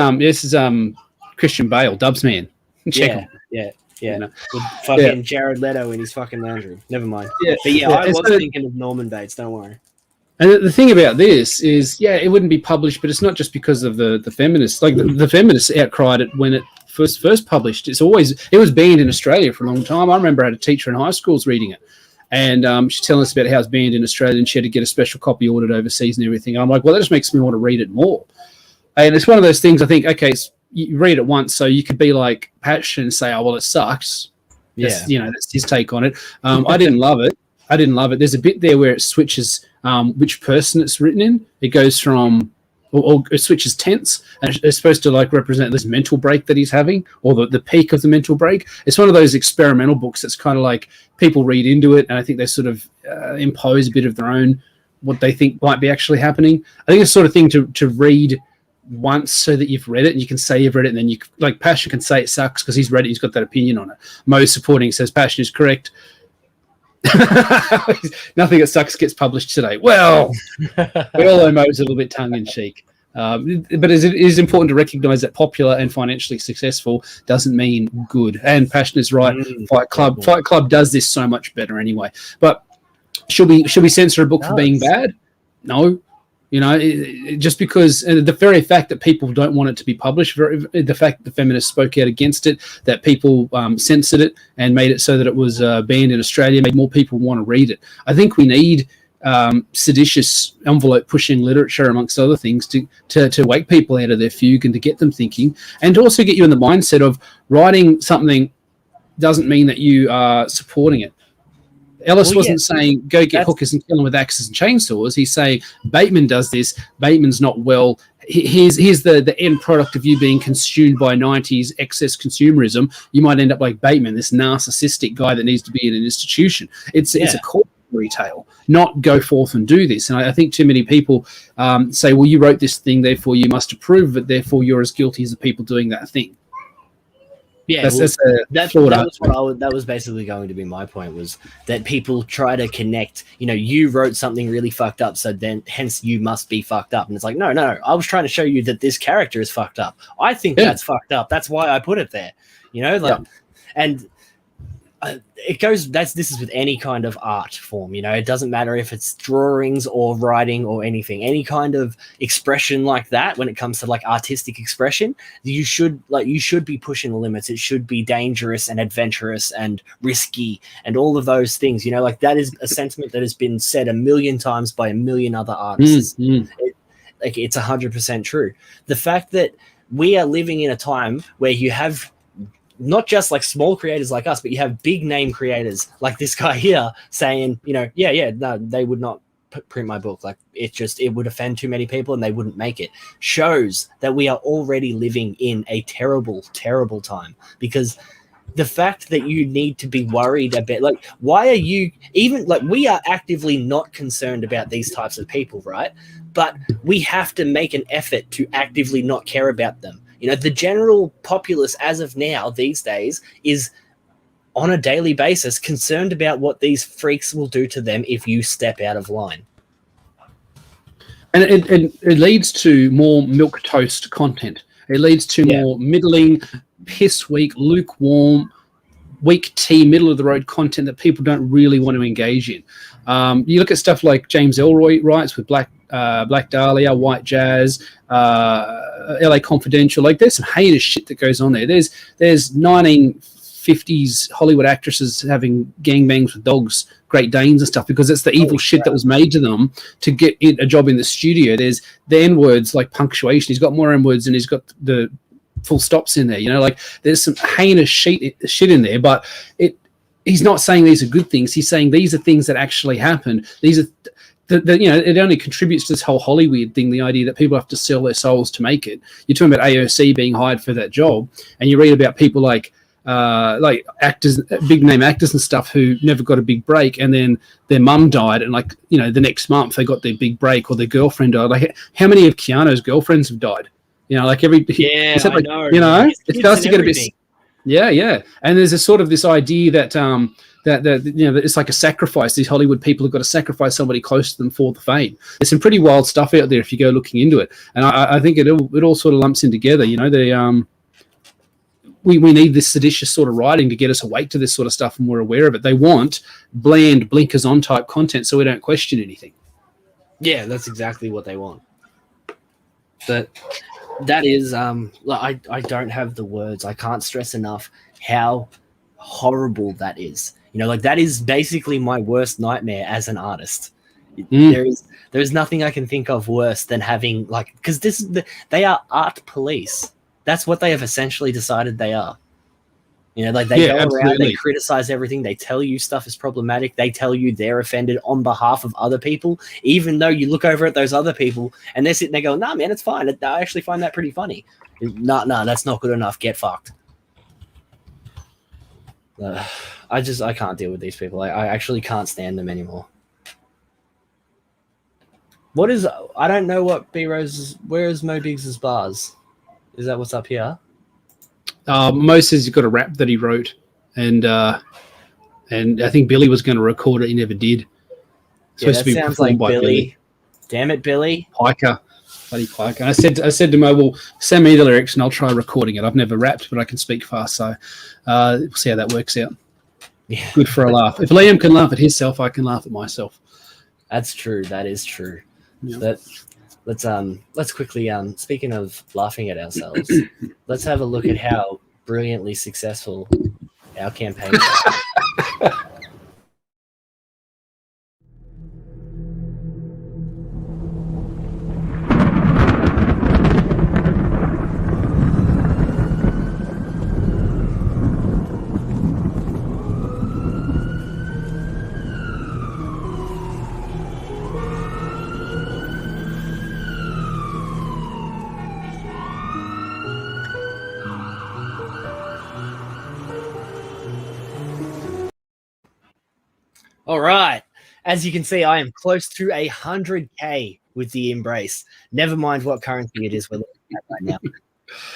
Christian Bale, Dubs Man. Check him. Yeah. You know. With fucking Jared Leto in his fucking lounge room. Never mind. Yeah, but I was so, thinking of Norman Bates. Don't worry. And the thing about this is, it wouldn't be published, but it's not just because of the feminists. Like the feminists outcried it when it first published. It was banned in Australia for a long time. I remember I had a teacher in high schools reading it, and she's telling us about how it's banned in Australia, and she had to get a special copy ordered overseas and everything. And I'm like, well, that just makes me want to read it more. And it's one of those things. I think, okay, you read it once, so you could be like Patch and say, oh, well, it sucks. That's his take on it. I didn't love it. There's a bit there where it switches which person it's written in. It goes from, or it switches tense, and it's supposed to like represent this mental break that he's having, or the peak of the mental break. It's one of those experimental books that's kind of like people read into it, and I think they sort of impose a bit of their own, what they think might be actually happening. I think it's the sort of thing to read once so that you've read it and you can say you've read it, and then you like Passion can say it sucks because he's read it, he's got that opinion on it. Mo's supporting, says Passion is correct. Nothing that sucks gets published today. Well, we all know Mo's a little bit tongue-in-cheek. But it is important to recognize that popular and financially successful doesn't mean good. And Passion is right. Fight Club does this so much better anyway. But should we censor a book for being bad? No. You know, just because the very fact that people don't want it to be published, the fact that the feminists spoke out against it, that people censored it and made it so that it was banned in Australia, made more people want to read it. I think we need seditious envelope pushing literature, amongst other things, to wake people out of their fugue and to get them thinking, and to also get you in the mindset of writing something doesn't mean that you are supporting it. Ellis wasn't saying go get hookers and kill them with axes and chainsaws. He's saying Bateman does this. Bateman's not well. Here's the end product of you being consumed by 90s excess consumerism. You might end up like Bateman, this narcissistic guy that needs to be in an institution. It's a cautionary tale, not go forth and do this. And I think too many people say, well, you wrote this thing, therefore you must approve of it, therefore you're as guilty as the people doing that thing. Yeah, that was basically going to be my point, was that people try to connect, you know, you wrote something really fucked up, so then hence you must be fucked up. And it's like, no, I was trying to show you that this character is fucked up. I think that's fucked up. That's why I put it there, you know, like, and it goes, this is with any kind of art form, you know, it doesn't matter if it's drawings or writing or anything, any kind of expression like that. When it comes to like artistic expression, you should be pushing the limits. It should be dangerous and adventurous and risky and all of those things, you know, like that is a sentiment that has been said a million times by a million other artists. It's 100% true. The fact that we are living in a time where you have not just like small creators like us, but you have big name creators like this guy here saying, you know, no, they would not print my book. Like it would offend too many people and they wouldn't make it. Shows that we are already living in a terrible, terrible time, because the fact that you need to be worried about, like, why are you even, like, we are actively not concerned about these types of people, right? But we have to make an effort to actively not care about them. You know, the general populace as of now, these days, is on a daily basis concerned about what these freaks will do to them if you step out of line. And it leads to more milquetoast content. It leads to more middling, piss weak, lukewarm, weak tea, middle of the road content that people don't really want to engage in. You look at stuff like James Ellroy writes with Black Dahlia, White Jazz, LA Confidential. Like, there's some heinous shit that goes on there. There's 1950s Hollywood actresses having gangbangs with dogs, Great Danes and stuff, because it's the evil shit that was made to them to get a job in the studio. There's the N-words like punctuation. He's got more N-words and he's got the full stops in there. You know, like, there's some heinous shit in there, but he's not saying these are good things. He's saying these are things that actually happened. These are you know, it only contributes to this whole Hollywood thing, the idea that people have to sell their souls to make it. You're talking about AOC being hired for that job, and you read about people like actors, big name actors and stuff, who never got a big break, and then their mum died, and, like, you know, the next month they got their big break, or their girlfriend died. Like, how many of Keanu's girlfriends have died? You know, like I know. You know, it starts to get a bit. Yeah, and there's a sort of this idea that that you know, that it's like a sacrifice. These Hollywood people have got to sacrifice somebody close to them for the fame. There's some pretty wild stuff out there if you go looking into it, and I think it all sort of lumps in together. You know, we need this seditious sort of writing to get us awake to this sort of stuff, and we're aware of it. They want bland, blinkers on type content, so we don't question anything. Yeah, that's exactly what they want. But that is, I don't have the words. I can't stress enough how horrible that is. You know, like, that is basically my worst nightmare as an artist. There's nothing I can think of worse than having, like, because they are art police. That's what they have essentially decided they are. You know, like, they go around, they criticize everything, they tell you stuff is problematic, they tell you they're offended on behalf of other people, even though you look over at those other people and they're sitting there going, nah, man, it's fine. I actually find that pretty funny. No, that's not good enough. Get fucked. I can't deal with these people. I actually can't stand them anymore. I don't know what B-Rose, where is Mo Biggs' bars? Is that what's up here? Mo says he's got a rap that he wrote, and I think Billy was going to record it. He never did. Yeah, that sounds like Billy. Damn it, Billy. Piker. Bloody Clark. And I said to Mo, well, send me the lyrics and I'll try recording it. I've never rapped, but I can speak fast, so we'll see how that works out. Yeah, Good for a laugh. If Liam can laugh at himself, I can laugh at myself. that's true. That is true. Yeah. But let's quickly speaking of laughing at ourselves, let's have a look at how brilliantly successful our campaign is. All right. As you can see, I am close to 100K with the Embrace. Never mind what currency it is we're looking at right now.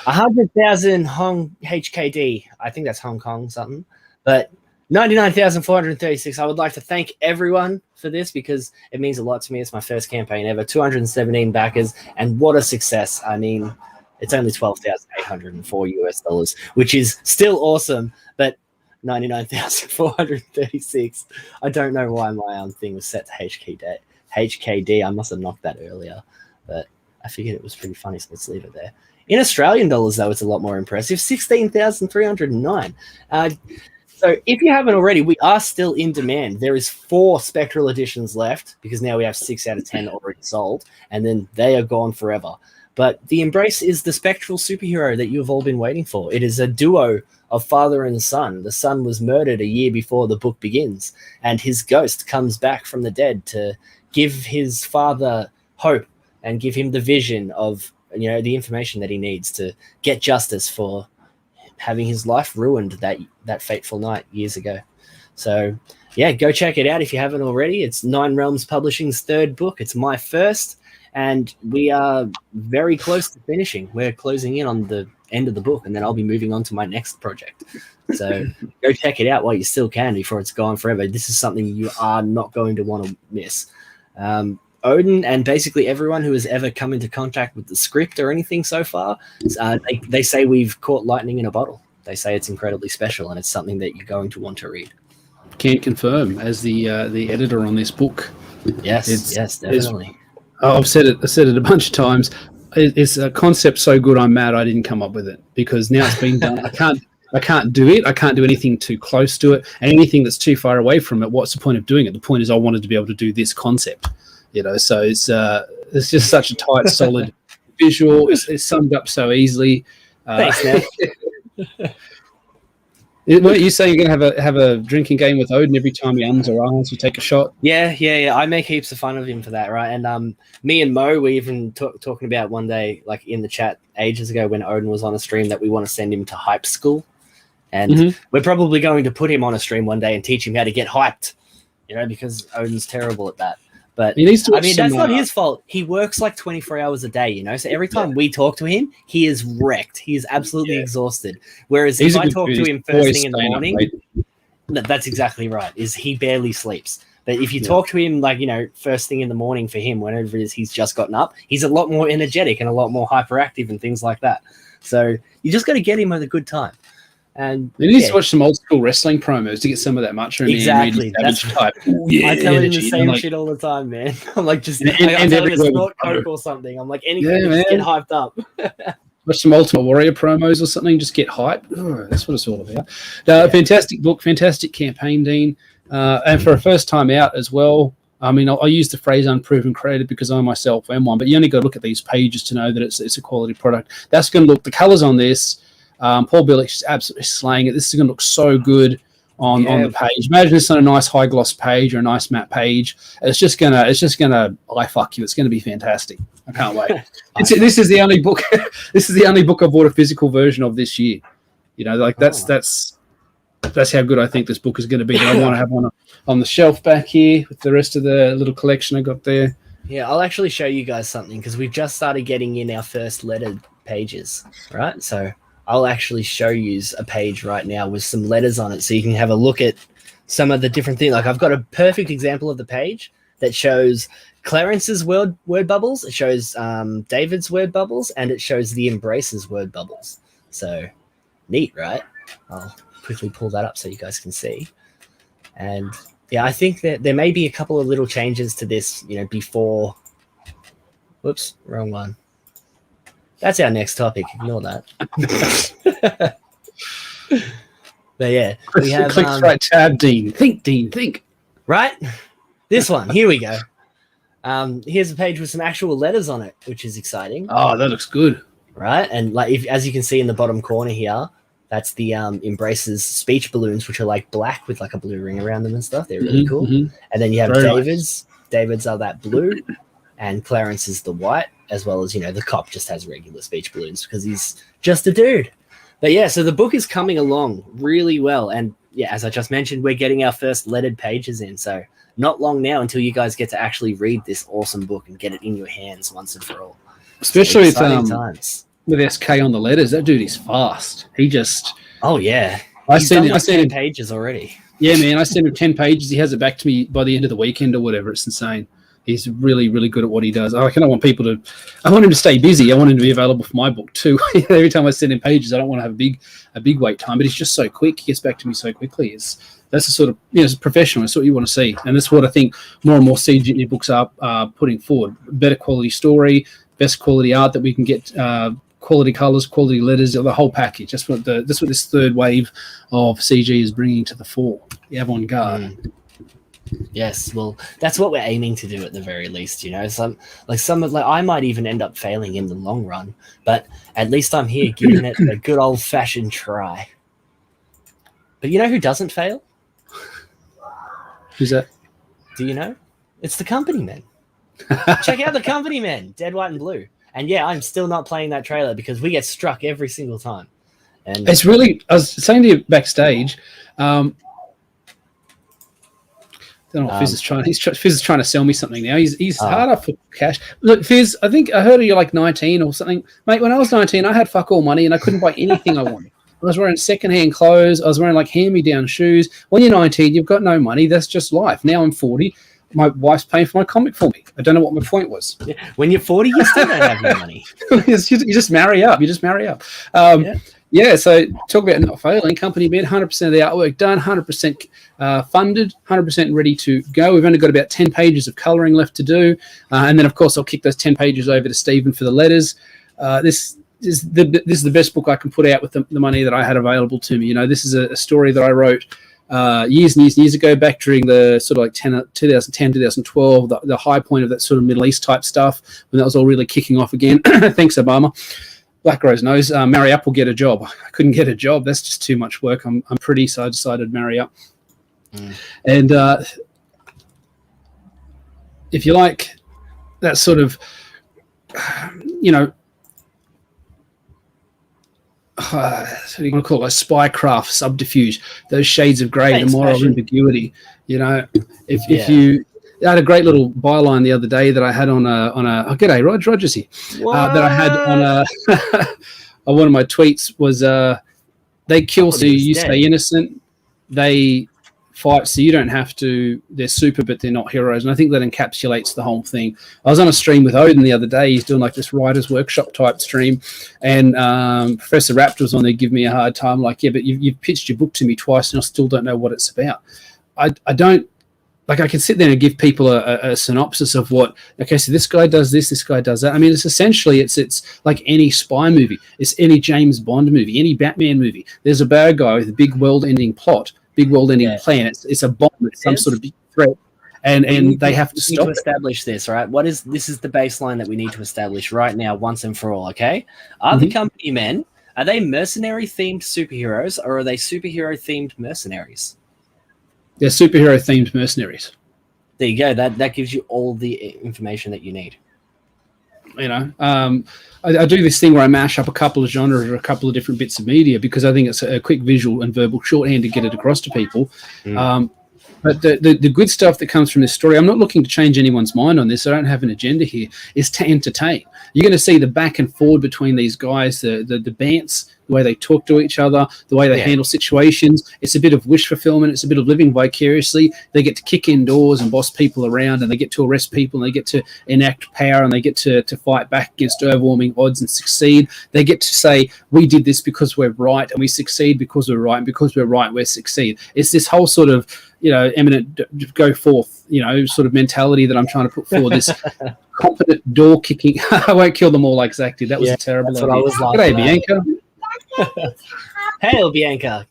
100,000 Hong HKD. I think that's Hong Kong something. But 99,436. I would like to thank everyone for this because it means a lot to me. It's my first campaign ever. 217 backers. And what a success. I mean, it's only $12,804 US, which is still awesome. But 99,436. I don't know why my thing was set to HKD. I must have knocked that earlier, but I figured it was pretty funny, so let's leave it there. In Australian dollars, though, it's a lot more impressive. 16,309. So if you haven't already, we are still in demand. There is 4 Spectral editions left because now we have 6 out of 10 already sold, and then they are gone forever. But the Embrace is the Spectral superhero that you've all been waiting for. It is a duo of father and son. The son was murdered a year before the book begins, and his ghost comes back from the dead to give his father hope and give him the vision of, the information that he needs to get justice for having his life ruined that fateful night years ago. So, yeah, go check it out if you haven't already. It's Nine Realms Publishing's 3rd book. It's my first, and we are very close to finishing. We're closing in on the end of the book, and then I'll be moving on to my next project. So go check it out while you still can before it's gone forever. This is something you are not going to want to miss. Odin and basically everyone who has ever come into contact with the script or anything so far, they say we've caught lightning in a bottle. They say it's incredibly special, and it's something that you're going to want to read. Can't confirm as the editor on this book. Yes, definitely. I've said it a bunch of times. It's a concept so good I'm mad I didn't come up with it, because now it's been done. I can't do it. I can't do anything too close to it, and anything that's too far away from it. What's the point of doing it? The point is I wanted to be able to do this concept, So it's just such a tight, solid visual. It's summed up so easily. Thanks, man. Weren't you saying you're going to have a drinking game with Odin every time he ums or ahs, you take a shot? Yeah. I make heaps of fun of him for that, right? And me and Mo, we even talking about one day, like in the chat ages ago when Odin was on a stream, that we want to send him to hype school. And we're probably going to put him on a stream one day and teach him how to get hyped, because Odin's terrible at that. But he needs to that's not his fault. He works like 24 hours a day, So every time we talk to him, he is wrecked. He is absolutely exhausted. Whereas if I talk to him first thing in the morning, that's exactly right. Is he barely sleeps. But if you talk to him first thing in the morning for him, whenever it is he's just gotten up, he's a lot more energetic and a lot more hyperactive and things like that. So you just got to get him at a good time. And he needs to watch some old school wrestling promos to get some of that macho exactly. type. I tell him the same shit all the time, man. I'm like, just I tell him to snort coke or something. I'm like, anything, just get hyped up. Watch some Ultimate Warrior promos or something. Just get hype. That's what it's all about. Fantastic book, fantastic campaign, Dean, and for a first time out as well. I mean, I use the phrase unproven creative because I myself am one, but you only got to look at these pages to know that it's a quality product. That's going to look, the colors on this. Paul Billick's is absolutely slaying it. This is going to look so good on the page. Imagine this on a nice high gloss page or a nice matte page. It's just gonna eye fuck you. It's gonna be fantastic. I can't wait. This is the only book. This is the only book I bought a physical version of this year. That's how good I think this book is going to be. I want to have one on the shelf back here with the rest of the little collection I got there. Yeah, I'll actually show you guys something because we've just started getting in our first lettered pages, right? So I'll actually show you a page right now with some letters on it so you can have a look at some of the different things. Like I've got a perfect example of the page that shows Clarence's word bubbles, it shows David's word bubbles, and it shows the Embrace's word bubbles. So neat, right? I'll quickly pull that up so you guys can see. And yeah, I think that there may be a couple of little changes to this, before. Whoops, wrong one. That's our next topic. Ignore that. But yeah, we have click the right tab, Dean. Think, Dean, think. Right? This one. Here we go. Here's a page with some actual letters on it, which is exciting. Oh, that looks good. Right? And as you can see in the bottom corner here, that's the Embrace's speech balloons, which are like black with like a blue ring around them and stuff. They're really cool. And then you have Very David's. Nice. David's are that blue, and Clarence is the white, as well as, the cop just has regular speech balloons because he's just a dude. But yeah, so the book is coming along really well. And yeah, as I just mentioned, we're getting our first lettered pages in. So not long now until you guys get to actually read this awesome book and get it in your hands once and for all. Especially with times. With SK on the letters, that dude is fast. He just... Oh, yeah. I sent him pages already. Yeah, man, I sent him 10 pages. He has it back to me by the end of the weekend or whatever. It's insane. He's really, really good at what he does. I want him to stay busy. I want him to be available for my book too. Every time I send him pages, I don't want to have a big wait time, but he's just so quick. He gets back to me so quickly. That's the sort of, it's professional. It's what you want to see. And that's what I think more and more CG books are putting forward. Better quality story, best quality art that we can get, quality colors, quality letters, the whole package. That's what this third wave of CG is bringing to the fore. The avant-garde. Yes, well, that's what we're aiming to do at the very least. I might even end up failing in the long run, but at least I'm here giving it a good old-fashioned try. But you know who doesn't fail? Who's that? Do you know? It's the Company Men. Check out the Company Men, Dead, White, and Blue. And yeah, I'm still not playing that trailer because we get struck every single time. And it's really, I was saying to you backstage, I don't know what Fizz is trying. Fizz is trying to sell me something now. He's hard up for cash. Look, Fizz, I think I heard you're like 19 or something, mate. When I was 19, I had fuck all money and I couldn't buy anything I wanted. I was wearing secondhand clothes. I was wearing like hand-me-down shoes. When you're 19, you've got no money. That's just life. Now I'm 40. My wife's paying for my comic for me. I don't know what my point was. Yeah. When you're 40, you still don't have no money. you just marry up. Yeah, so talk about not failing. Company Men, 100% of the artwork done, 100% funded, 100% ready to go. We've only got about 10 pages of colouring left to do. And then, of course, I'll kick those 10 pages over to Stephen for the letters. This is the best book I can put out with the money that I had available to me. This is a story that I wrote years and years ago, back during the sort of like 2010, 2012, the high point of that sort of Middle East type stuff, when that was all really kicking off again. Thanks, Obama. Black Rose knows. Marry up will get a job. I couldn't get a job. That's just too much work. I'm pretty, so I decided to marry up. And if you like that sort of, what do you want to call it? Spycraft, subterfuge, those shades of grey, the moral ambiguity. If you... I had a great little byline the other day that I had on a g'day, Roger's here. That I had on on one of my tweets was they kill so you stay innocent. They fight so you don't have to. They're super, but they're not heroes. And I think that encapsulates the whole thing. I was on a stream with Odin the other day. He's doing like this writer's workshop type stream. And Professor Raptor was on there giving me a hard time. Like, yeah, but you've pitched your book to me twice and I still don't know what it's about. I don't. Like, I can sit there and give people a synopsis of what, okay, so this guy does this guy does that. I mean, it's essentially, it's like any spy movie. It's any James Bond movie, any Batman movie. There's a bad guy with a big world-ending plot, big world-ending plan. It's a bomb. It's some sort of big threat. And they have to stop to establish this, right? This is the baseline that we need to establish right now, once and for all, okay? Are the Company Men, are they mercenary-themed superheroes, or are they superhero-themed mercenaries? They're superhero-themed mercenaries. There you go. That gives you all the information that you need. I do this thing where I mash up a couple of genres or a couple of different bits of media because I think it's a quick visual and verbal shorthand to get it across to people. But the good stuff that comes from this story, I'm not looking to change anyone's mind on this. I don't have an agenda here. Is to entertain. You're going to see the back and forward between these guys, the bants, the way they talk to each other, the way they handle situations. It's a bit of wish fulfillment. It's a bit of living vicariously. They get to kick indoors and boss people around, and they get to arrest people, and they get to enact power, and they get to fight back against overwhelming odds and succeed. They get to say, we did this because we're right, and we succeed because we're right, and because we're right, we succeed. It's this whole sort of, eminent go forth, sort of mentality that I'm trying to put forward. This competent door kicking. I won't kill them all like Zach did. That was a terrible idea. What I was like. G'day, Bianca. Hey, Bianca.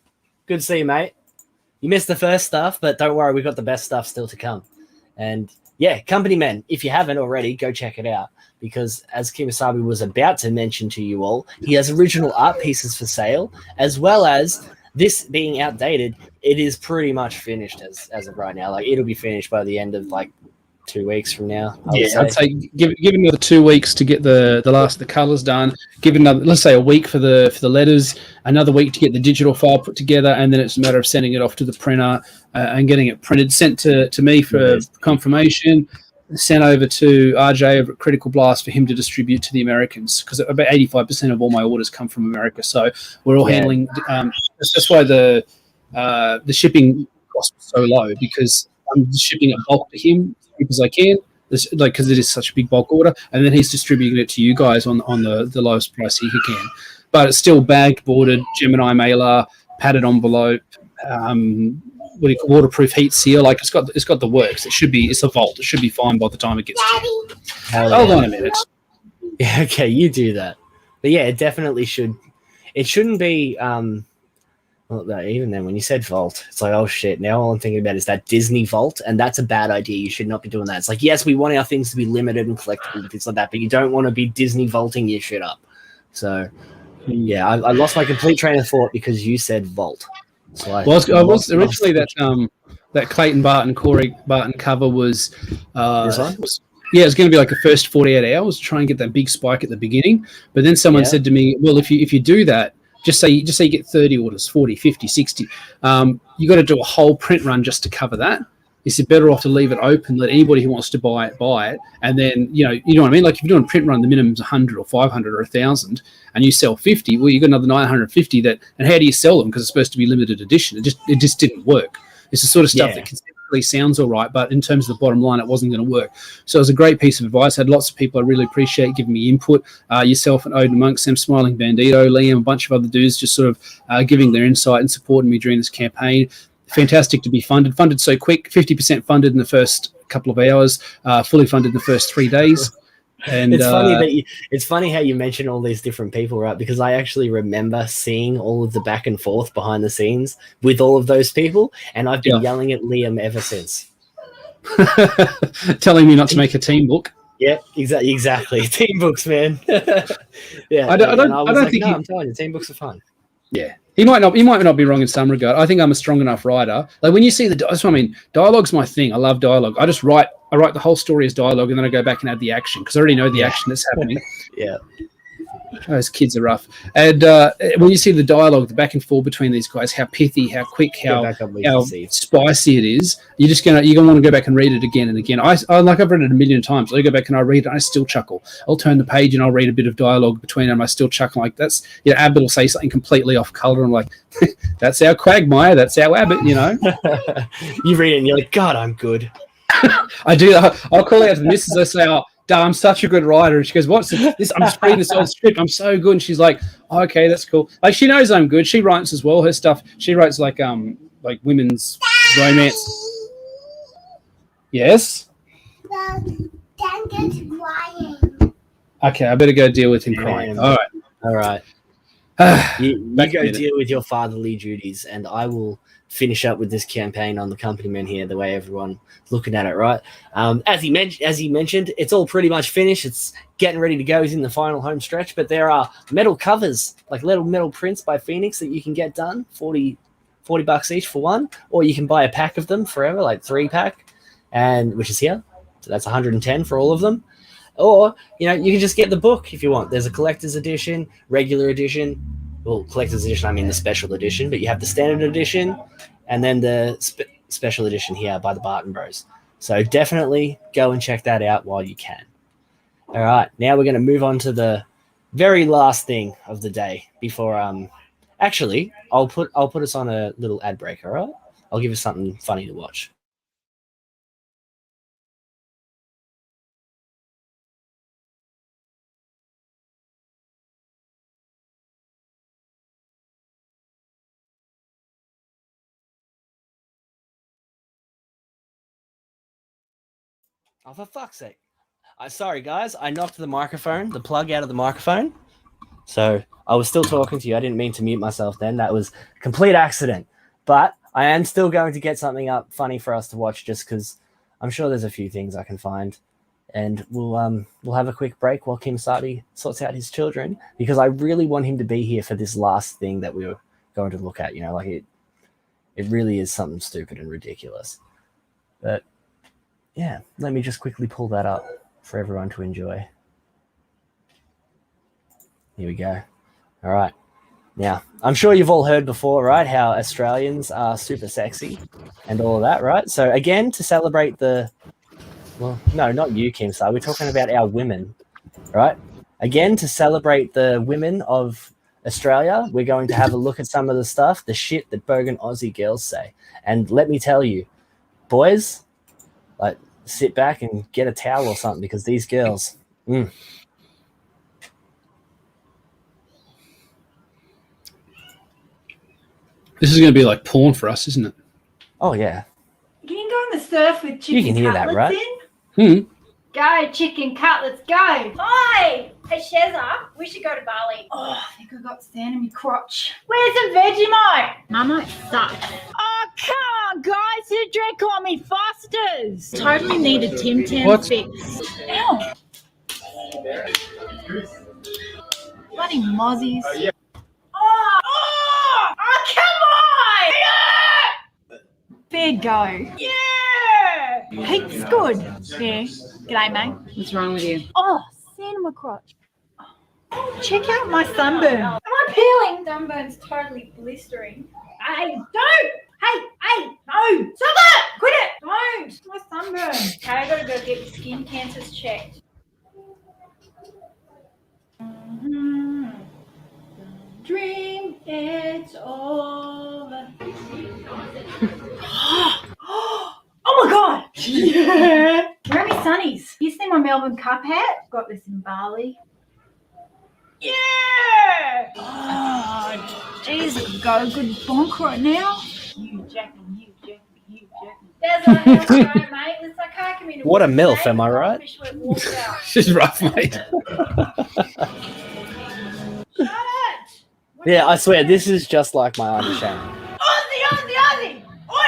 Good to see you, mate. You missed the first stuff, but don't worry, we've got the best stuff still to come. And yeah, Company Men, if you haven't already, go check it out. Because as Kimasabi was about to mention to you all, he has original art pieces for sale, as well as this being outdated. It is pretty much finished as of right now. Like, it'll be finished by the end of 2 weeks from now. I'd say give another 2 weeks to get the last of the colours done. Give another, let's say, a week for the letters, another week to get the digital file put together, and then it's a matter of sending it off to the printer and getting it printed, sent to me for confirmation, sent over to RJ over at Critical Blast for him to distribute to the Americans, because about 85% of all my orders come from America. So we're all handling. That's why the shipping cost is so low, because I'm shipping it bulk to him as cheap as I can, because it is such a big bulk order, and then he's distributing it to you guys on the lowest price he can. But it's still bagged, boarded, Gemini mailer, padded envelope, waterproof heat seal. Like, it's got the works. It's a vault. It should be fine by the time it gets to you. Hold on a minute. Yeah, okay, you do that. But yeah, it definitely should. It shouldn't be. Well, even then, when you said vault, it's like, oh shit. Now all I'm thinking about is that Disney vault, and that's a bad idea. You should not be doing that. It's like, yes, we want our things to be limited and collectible and things like that, but you don't want to be Disney vaulting your shit up. So, yeah, I lost my complete train of thought because you said vault. So I was originally that Clayton Barton, Corey Barton cover was. This one? Yeah, it was going to be like the first 48 hours to try and get that big spike at the beginning. But then someone said to me, well, if you do that, just say you get 30 orders, 40, 50, 60. You got to do a whole print run just to cover that. Is it better off to leave it open, let anybody who wants to buy it, and then you know what I mean? Like, if you're doing a print run, the minimum's 100 or 500 or 1,000, and you sell 50, well, you got another 950 that. And how do you sell them? Because it's supposed to be limited edition. It just didn't work. It's the sort of stuff that conceptually sounds all right, but in terms of the bottom line, it wasn't going to work. So it was a great piece of advice. I had lots of people I really appreciate giving me input. Yourself and Odin Monk, Sam Smiling Bandito, Liam, a bunch of other dudes just sort of giving their insight and supporting me during this campaign. Fantastic to be funded so quick. 50% funded in the first couple of hours, fully funded in the first 3 days. And it's funny how you mention all these different people, right? Because I actually remember seeing all of the back and forth behind the scenes with all of those people, and I've been yelling at Liam ever since, telling me not to make a team book. Yeah, exactly. Team books, man. Yeah, I don't think I'm telling you, team books are fun. Yeah. He might not be wrong in some regard. I think I'm a strong enough writer. Like, when you see that's what I mean. Dialogue's my thing. I love dialogue. I write the whole story as dialogue, and then I go back and add the action, because I already know the action that's happening. Yeah. Those kids are rough. And when you see the dialogue, the back and forth between these guys, how pithy, how quick, how spicy it is, you're gonna want to go back and read it again and again. I've read it a million times. I go back and I read it, and I still chuckle. I'll turn the page and I'll read a bit of dialogue between them. I still chuckle. Like, that's, Abbott will say something completely off color. I'm like, that's our Quagmire. That's our Abbott. You read it and you're like, God, I'm good. I do. I'll call out to the missus. I say, oh, Dad, I'm such a good writer. And she goes, what's this? I'm just reading this old script. I'm so good. And she's like, oh, okay, that's cool. Like, she knows I'm good. She writes as well. Her stuff, she writes like women's romance. Yes? Dan gets crying. Okay, I better go deal with him crying. All right. You go deal with your fatherly duties, and I will finish up with this campaign on the Company Men here, the way everyone's looking at it, right? As he mentioned, it's all pretty much finished. It's getting ready to go. He's in the final home stretch, but there are metal covers, like little metal prints by Phoenix, that you can get done, $40 each for one, or you can buy a pack of them forever, like 3-pack, and which is here. So that's 110 for all of them. Or, you can just get the book if you want. There's a collector's edition, regular edition. Well, collector's edition, I mean the special edition, but you have the standard edition, and then the special edition here by the Barton Bros. So definitely go and check that out while you can. All right, now we're going to move on to the very last thing of the day before actually I'll put us on a little ad break. All right, I'll give you something funny to watch. Oh, for fuck's sake. Sorry, guys. I knocked the plug out of the microphone. So I was still talking to you. I didn't mean to mute myself then. That was a complete accident. But I am still going to get something up funny for us to watch just because I'm sure there's a few things I can find. And we'll have a quick break while Kim Sadi sorts out his children because I really want him to be here for this last thing that we were going to look at. You know, like it really is something stupid and ridiculous. But yeah, let me just quickly pull that up for everyone to enjoy. Here we go. All right. Now, I'm sure you've all heard before, right, how Australians are super sexy and all of that, right? So again, to celebrate well, no, not you, Kim Sar. We're talking about our women, right? Again, to celebrate the women of Australia, we're going to have a look at some of the stuff, the shit that bogan Aussie girls say. And let me tell you, boys, like, sit back and get a towel or something because these girls. This is going to be like porn for us, isn't it? Oh yeah. You can go on the surf with chicken You can hear that, cutlets right? in. Go, chicken cutlets, go. Hi. Hey, Shezza, we should go to Bali. Oh, I think I got sand in my crotch. Where's the Vegemite? Marmite sucks. Oh, come on, guys. You drink all me Fosters. Totally need a Tim Tam What? fix. Ow. Bloody mozzies. Oh, come on. Fair go. Yeah. Heaps good. Yeah. G'day, mate. What's wrong with you? Oh, sand in my crotch. Check out my sunburn. Am I peeling? Sunburn's totally blistering. Hey, don't. Hey, no. Stop it. Quit it. Don't. My sunburn. Okay, I gotta go get your skin cancers checked. Dream it's over. Oh my god! Yeah! Where are my sunnies? You see my Melbourne Cup hat? Got this in Bali. Yeah! Oh, jeez, I could go good bonk right now. You jacking. There's a house right, mate. Looks like I come in. What a MILF, am I right? She's rough, mate. Shut it! Yeah, I swear, this is just like my Auntie Sharon. Aussie! Oi!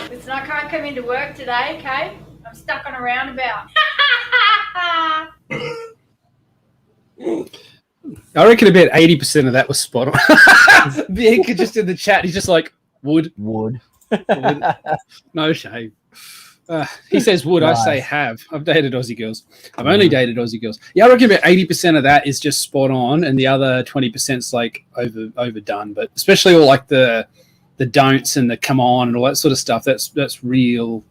Listen, I can't come into work today, okay? I'm stuck on a roundabout. I reckon about 80% of that was spot on. Bianca just in the chat, he's just like, would. Would. No shame. He says would, Nice. I say have. I've dated Aussie girls. I've only dated Aussie girls. Yeah, I reckon about 80% of that is just spot on, and the other 20% is like overdone. But especially all like the don'ts and the come on and all that sort of stuff. That's real.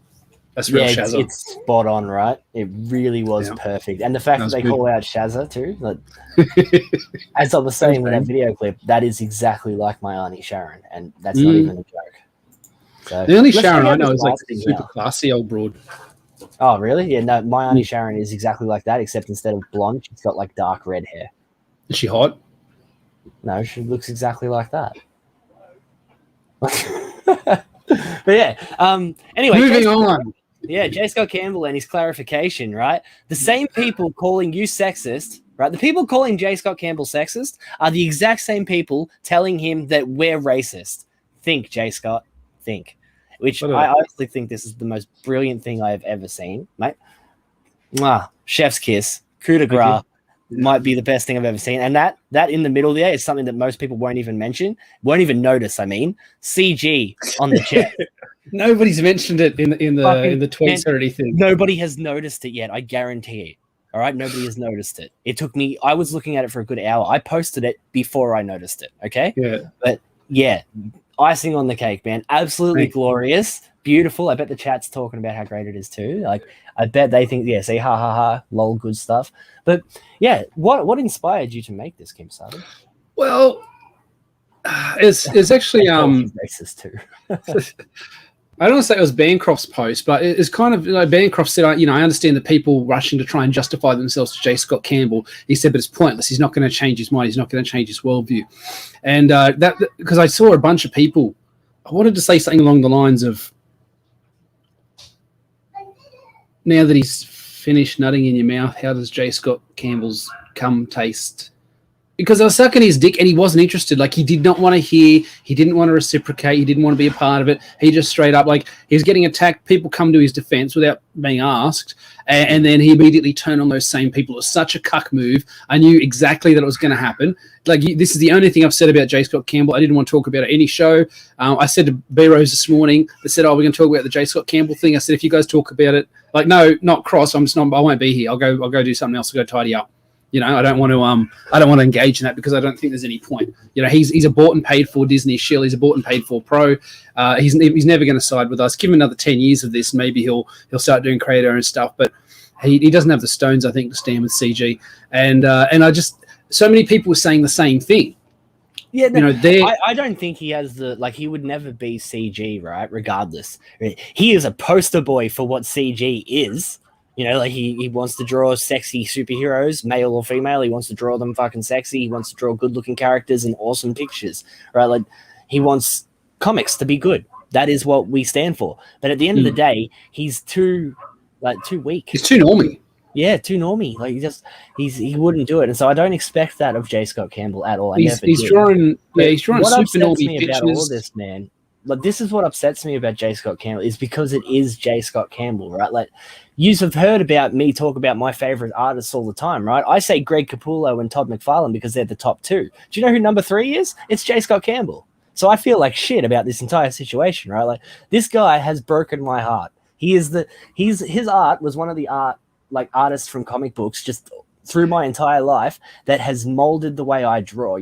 That's real Shazza. It's spot on, right? It really was perfect. And the fact that was they good. call out Shazza too, like, as I was saying with that video clip, that is exactly like my Auntie Sharon, and that's not even a joke. So, The only let's Sharon check out I know this is like last thing super now. classy old broad. Oh, really? Yeah, no, my Auntie Sharon is exactly like that, except instead of blonde, she's got like dark red hair. Is she hot? No, she looks exactly like that. But yeah, anyway. Moving on. Yeah, J. Scott Campbell and his clarification, right? The same people calling you sexist, right? The people calling J. Scott Campbell sexist are the exact same people telling him that we're racist. Think, J. Scott, think. Which I honestly think this is the most brilliant thing I have ever seen, mate. Mwah, chef's kiss, coup de grace, might be the best thing I've ever seen. And that in the middle there is something that most people won't even mention, won't even notice. I mean, CG on the chest. Nobody's mentioned it in the tweets or anything. Nobody has noticed it yet. I guarantee it. All right, nobody has noticed it. It took me. I was looking at it for a good hour. I posted it before I noticed it. Okay. Yeah. But yeah, icing on the cake, man. Absolutely Thanks. glorious, beautiful. I bet the chat's talking about how great it is too. Like, I bet they think, yeah, see, ha ha ha, lol, good stuff. But yeah, what inspired you to make this, Kim Sutton? Well, it's actually racist too. I don't want to say it was Bancroft's post, but it's kind of like Bancroft said, I understand the people rushing to try and justify themselves to J. Scott Campbell. He said, but it's pointless. He's not going to change his mind. He's not going to change his worldview. And that because I saw a bunch of people, I wanted to say something along the lines of, now that he's finished nutting in your mouth, how does J. Scott Campbell's cum taste? Because I was sucking his dick and he wasn't interested. Like, he did not want to hear. He didn't want to reciprocate. He didn't want to be a part of it. He just straight up, like, he was getting attacked. People come to his defense without being asked. And then he immediately turned on those same people. It was such a cuck move. I knew exactly that it was going to happen. Like, this is the only thing I've said about J. Scott Campbell. I didn't want to talk about it any show. I said to B-Rose this morning, they said, oh, we're going to talk about the J. Scott Campbell thing. I said, if you guys talk about it, like, no, not cross. I won't be here. I'll go do something else. I'll go tidy up. I don't want to engage in that because I don't think there's any point. He's a bought and paid for Disney shill. He's a bought and paid for pro. He's never going to side with us. Give him another 10 years of this, maybe he'll start doing creator and stuff. But he doesn't have the stones, I think, to stand with CG. And I just, so many people were saying the same thing. Yeah, no, I don't think he has he would never be CG, right? Regardless, he is a poster boy for what CG is. He wants to draw sexy superheroes, male or female. He wants to draw them fucking sexy. He wants to draw good-looking characters and awesome pictures, right? Like, he wants comics to be good. That is what we stand for. But at the end of the day, he's too weak. He's too normie. Yeah, too normie. Like, he wouldn't do it. And so I don't expect that of J. Scott Campbell at all. He's drawing super normie pictures. About all this, man. Like, this is what upsets me about J. Scott Campbell, is because it is J. Scott Campbell, right? Like, you have heard about me talk about my favorite artists all the time, right? I say Greg Capullo and Todd McFarlane because they're the top two. Do you know who number 3 is? It's J. Scott Campbell. So I feel like shit about this entire situation, right? Like, this guy has broken my heart. His art was one of the artists from comic books just through my entire life that has molded the way I draw.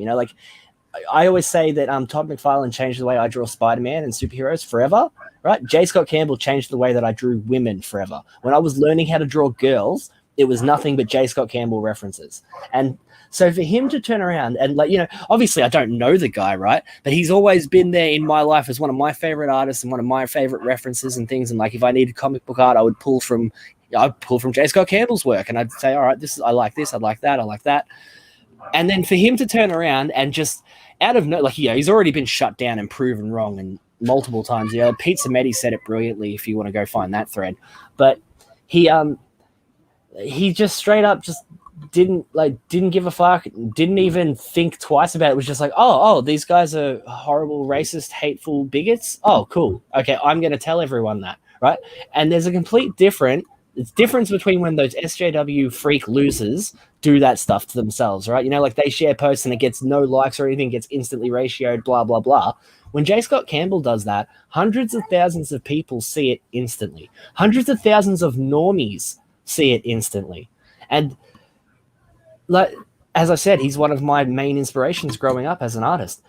I always say that Todd McFarlane changed the way I draw Spider-Man and superheroes forever, right? J. Scott Campbell changed the way that I drew women forever. When I was learning how to draw girls, it was nothing but J. Scott Campbell references. And so for him to turn around and, obviously I don't know the guy, right? But he's always been there in my life as one of my favorite artists and one of my favorite references and things. And, if I needed comic book art, I would pull from J. Scott Campbell's work. And I'd say, all right, I like this, I like that, I like that. And then for him to turn around and just out of he's already been shut down and proven wrong and multiple times. Pete Samedi said it brilliantly if you want to go find that thread. But he just straight up just didn't give a fuck, didn't even think twice about it. It was just like, oh, these guys are horrible, racist, hateful bigots. Oh, cool. Okay, I'm going to tell everyone that, right? And there's a complete difference between when those SJW freak losers do that stuff to themselves, right? They share posts and it gets no likes or anything, gets instantly ratioed, blah, blah, blah. When J. Scott Campbell does that, hundreds of thousands of people see it instantly. Hundreds of thousands of normies see it instantly. And as I said, he's one of my main inspirations growing up as an artist.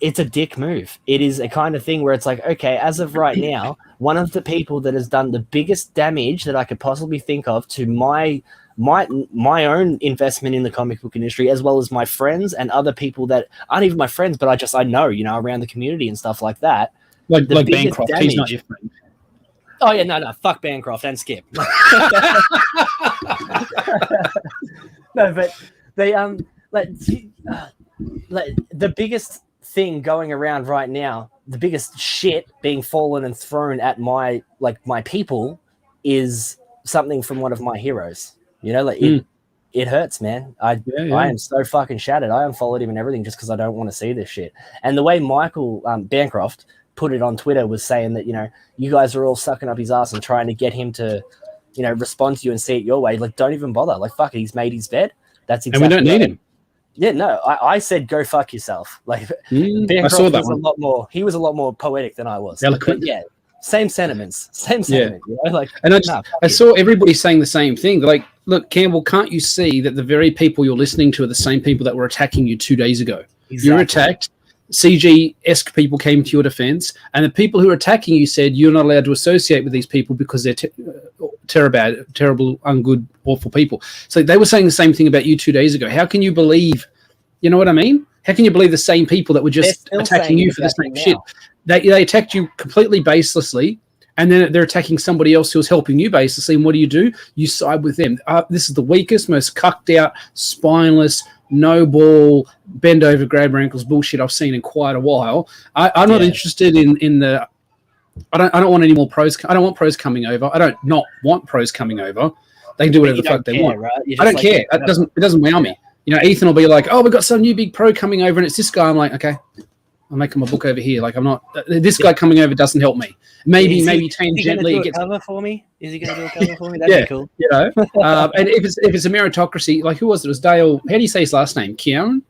It's a dick move. It is a kind of thing where it's like, okay, as of right now, one of the people that has done the biggest damage that I could possibly think of to my own investment in the comic book industry, as well as my friends and other people that aren't even my friends, but I know, around the community and stuff like that. Like Bancroft, he's not your friend. Oh yeah, no, fuck Bancroft and Skip. No, but they the biggest thing going around right now, the biggest shit being fallen and thrown at my people is something from one of my heroes. It hurts, man. I am so fucking shattered. I unfollowed him and everything just because I don't want to see this shit. And the way Michael Bancroft put it on Twitter was saying that, you guys are all sucking up his ass and trying to get him to, respond to you and see it your way. Don't even bother. Fuck it, he's made his bed. That's exactly. And we don't need him. Yeah, no, I said go fuck yourself. I saw that one. He was a lot more poetic than I was. Eloquent. But yeah, same sentiments. Yeah. And I saw everybody saying the same thing. They're look, Campbell, can't you see that the very people you're listening to are the same people that were attacking you 2 days ago? Exactly. You're attacked. CG-esque people came to your defense, and the people who are attacking you said you're not allowed to associate with these people because they're terrible, ungood, awful people. So they were saying the same thing about you 2 days ago. How can you believe, you know what I mean? How can you believe the same people that were just attacking you for the same shit? They attacked you completely baselessly, and then they're attacking somebody else who was helping you baselessly, and what do? You side with them. This is the weakest, most cucked out, spineless, no ball, bend over, grab your ankles bullshit I've seen in quite a while. I'm not interested in the. I don't want any more pros. I don't want pros coming over. I don't not want pros coming over. They can do whatever the fuck they want. Right? I don't care. It doesn't wow me. You know, Ethan will be like, "Oh, we've got some new big pro coming over, and it's this guy." I'm like, "Okay, I'm making my book over here." Like, I'm not. This guy coming over doesn't help me. Maybe tangentially. Is he cover for me? Is he going to do a cover for me? That'd be cool. You know, and if it's a meritocracy, like who was it? It was Dale. How do you say his last name? Keown?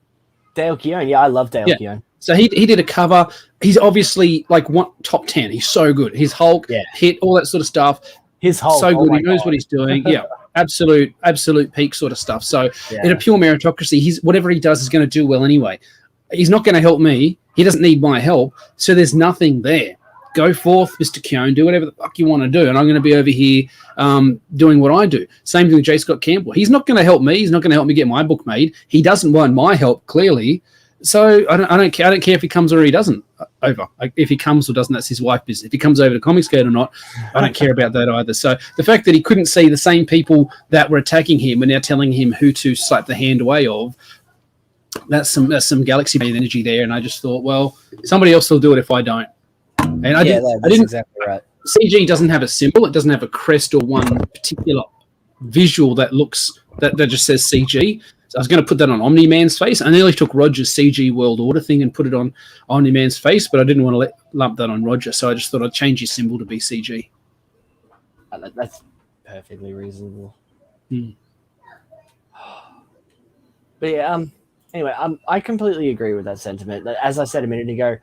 Dale Keown. Yeah, I love Dale Keown. So he did a cover. He's obviously like top 10. He's so good. His Hulk, Hit, all that sort of stuff. His Hulk, so good. He knows what he's doing. Yeah, absolute peak sort of stuff. So in a pure meritocracy, whatever he does is going to do well anyway. He's not going to help me. He doesn't need my help. So there's nothing there. Go forth, Mr. Keown. Do whatever the fuck you want to do, and I'm going to be over here doing what I do. Same thing with J. Scott Campbell. He's not going to help me. He's not going to help me get my book made. He doesn't want my help, clearly. So I don't care. I don't care if he comes or he doesn't over. If he comes or doesn't, that's his wife business. If he comes over to ComicsMATE or not, I don't care about that either. So the fact that he couldn't see the same people that were attacking him and now telling him who to slap the hand away of, that's some galaxy-made energy there. And I just thought, well, somebody else will do it if I don't. And I didn't. Exactly right. CG doesn't have a symbol. It doesn't have a crest or one particular visual that looks that just says CG. So I was going to put that on Omni-Man's face. I nearly took Roger's CG World Order thing and put it on Omni-Man's face, but I didn't want to lump that on Roger. So I just thought I'd change his symbol to be CG. That's perfectly reasonable. But yeah, anyway, I completely agree with that sentiment. As I said a minute ago,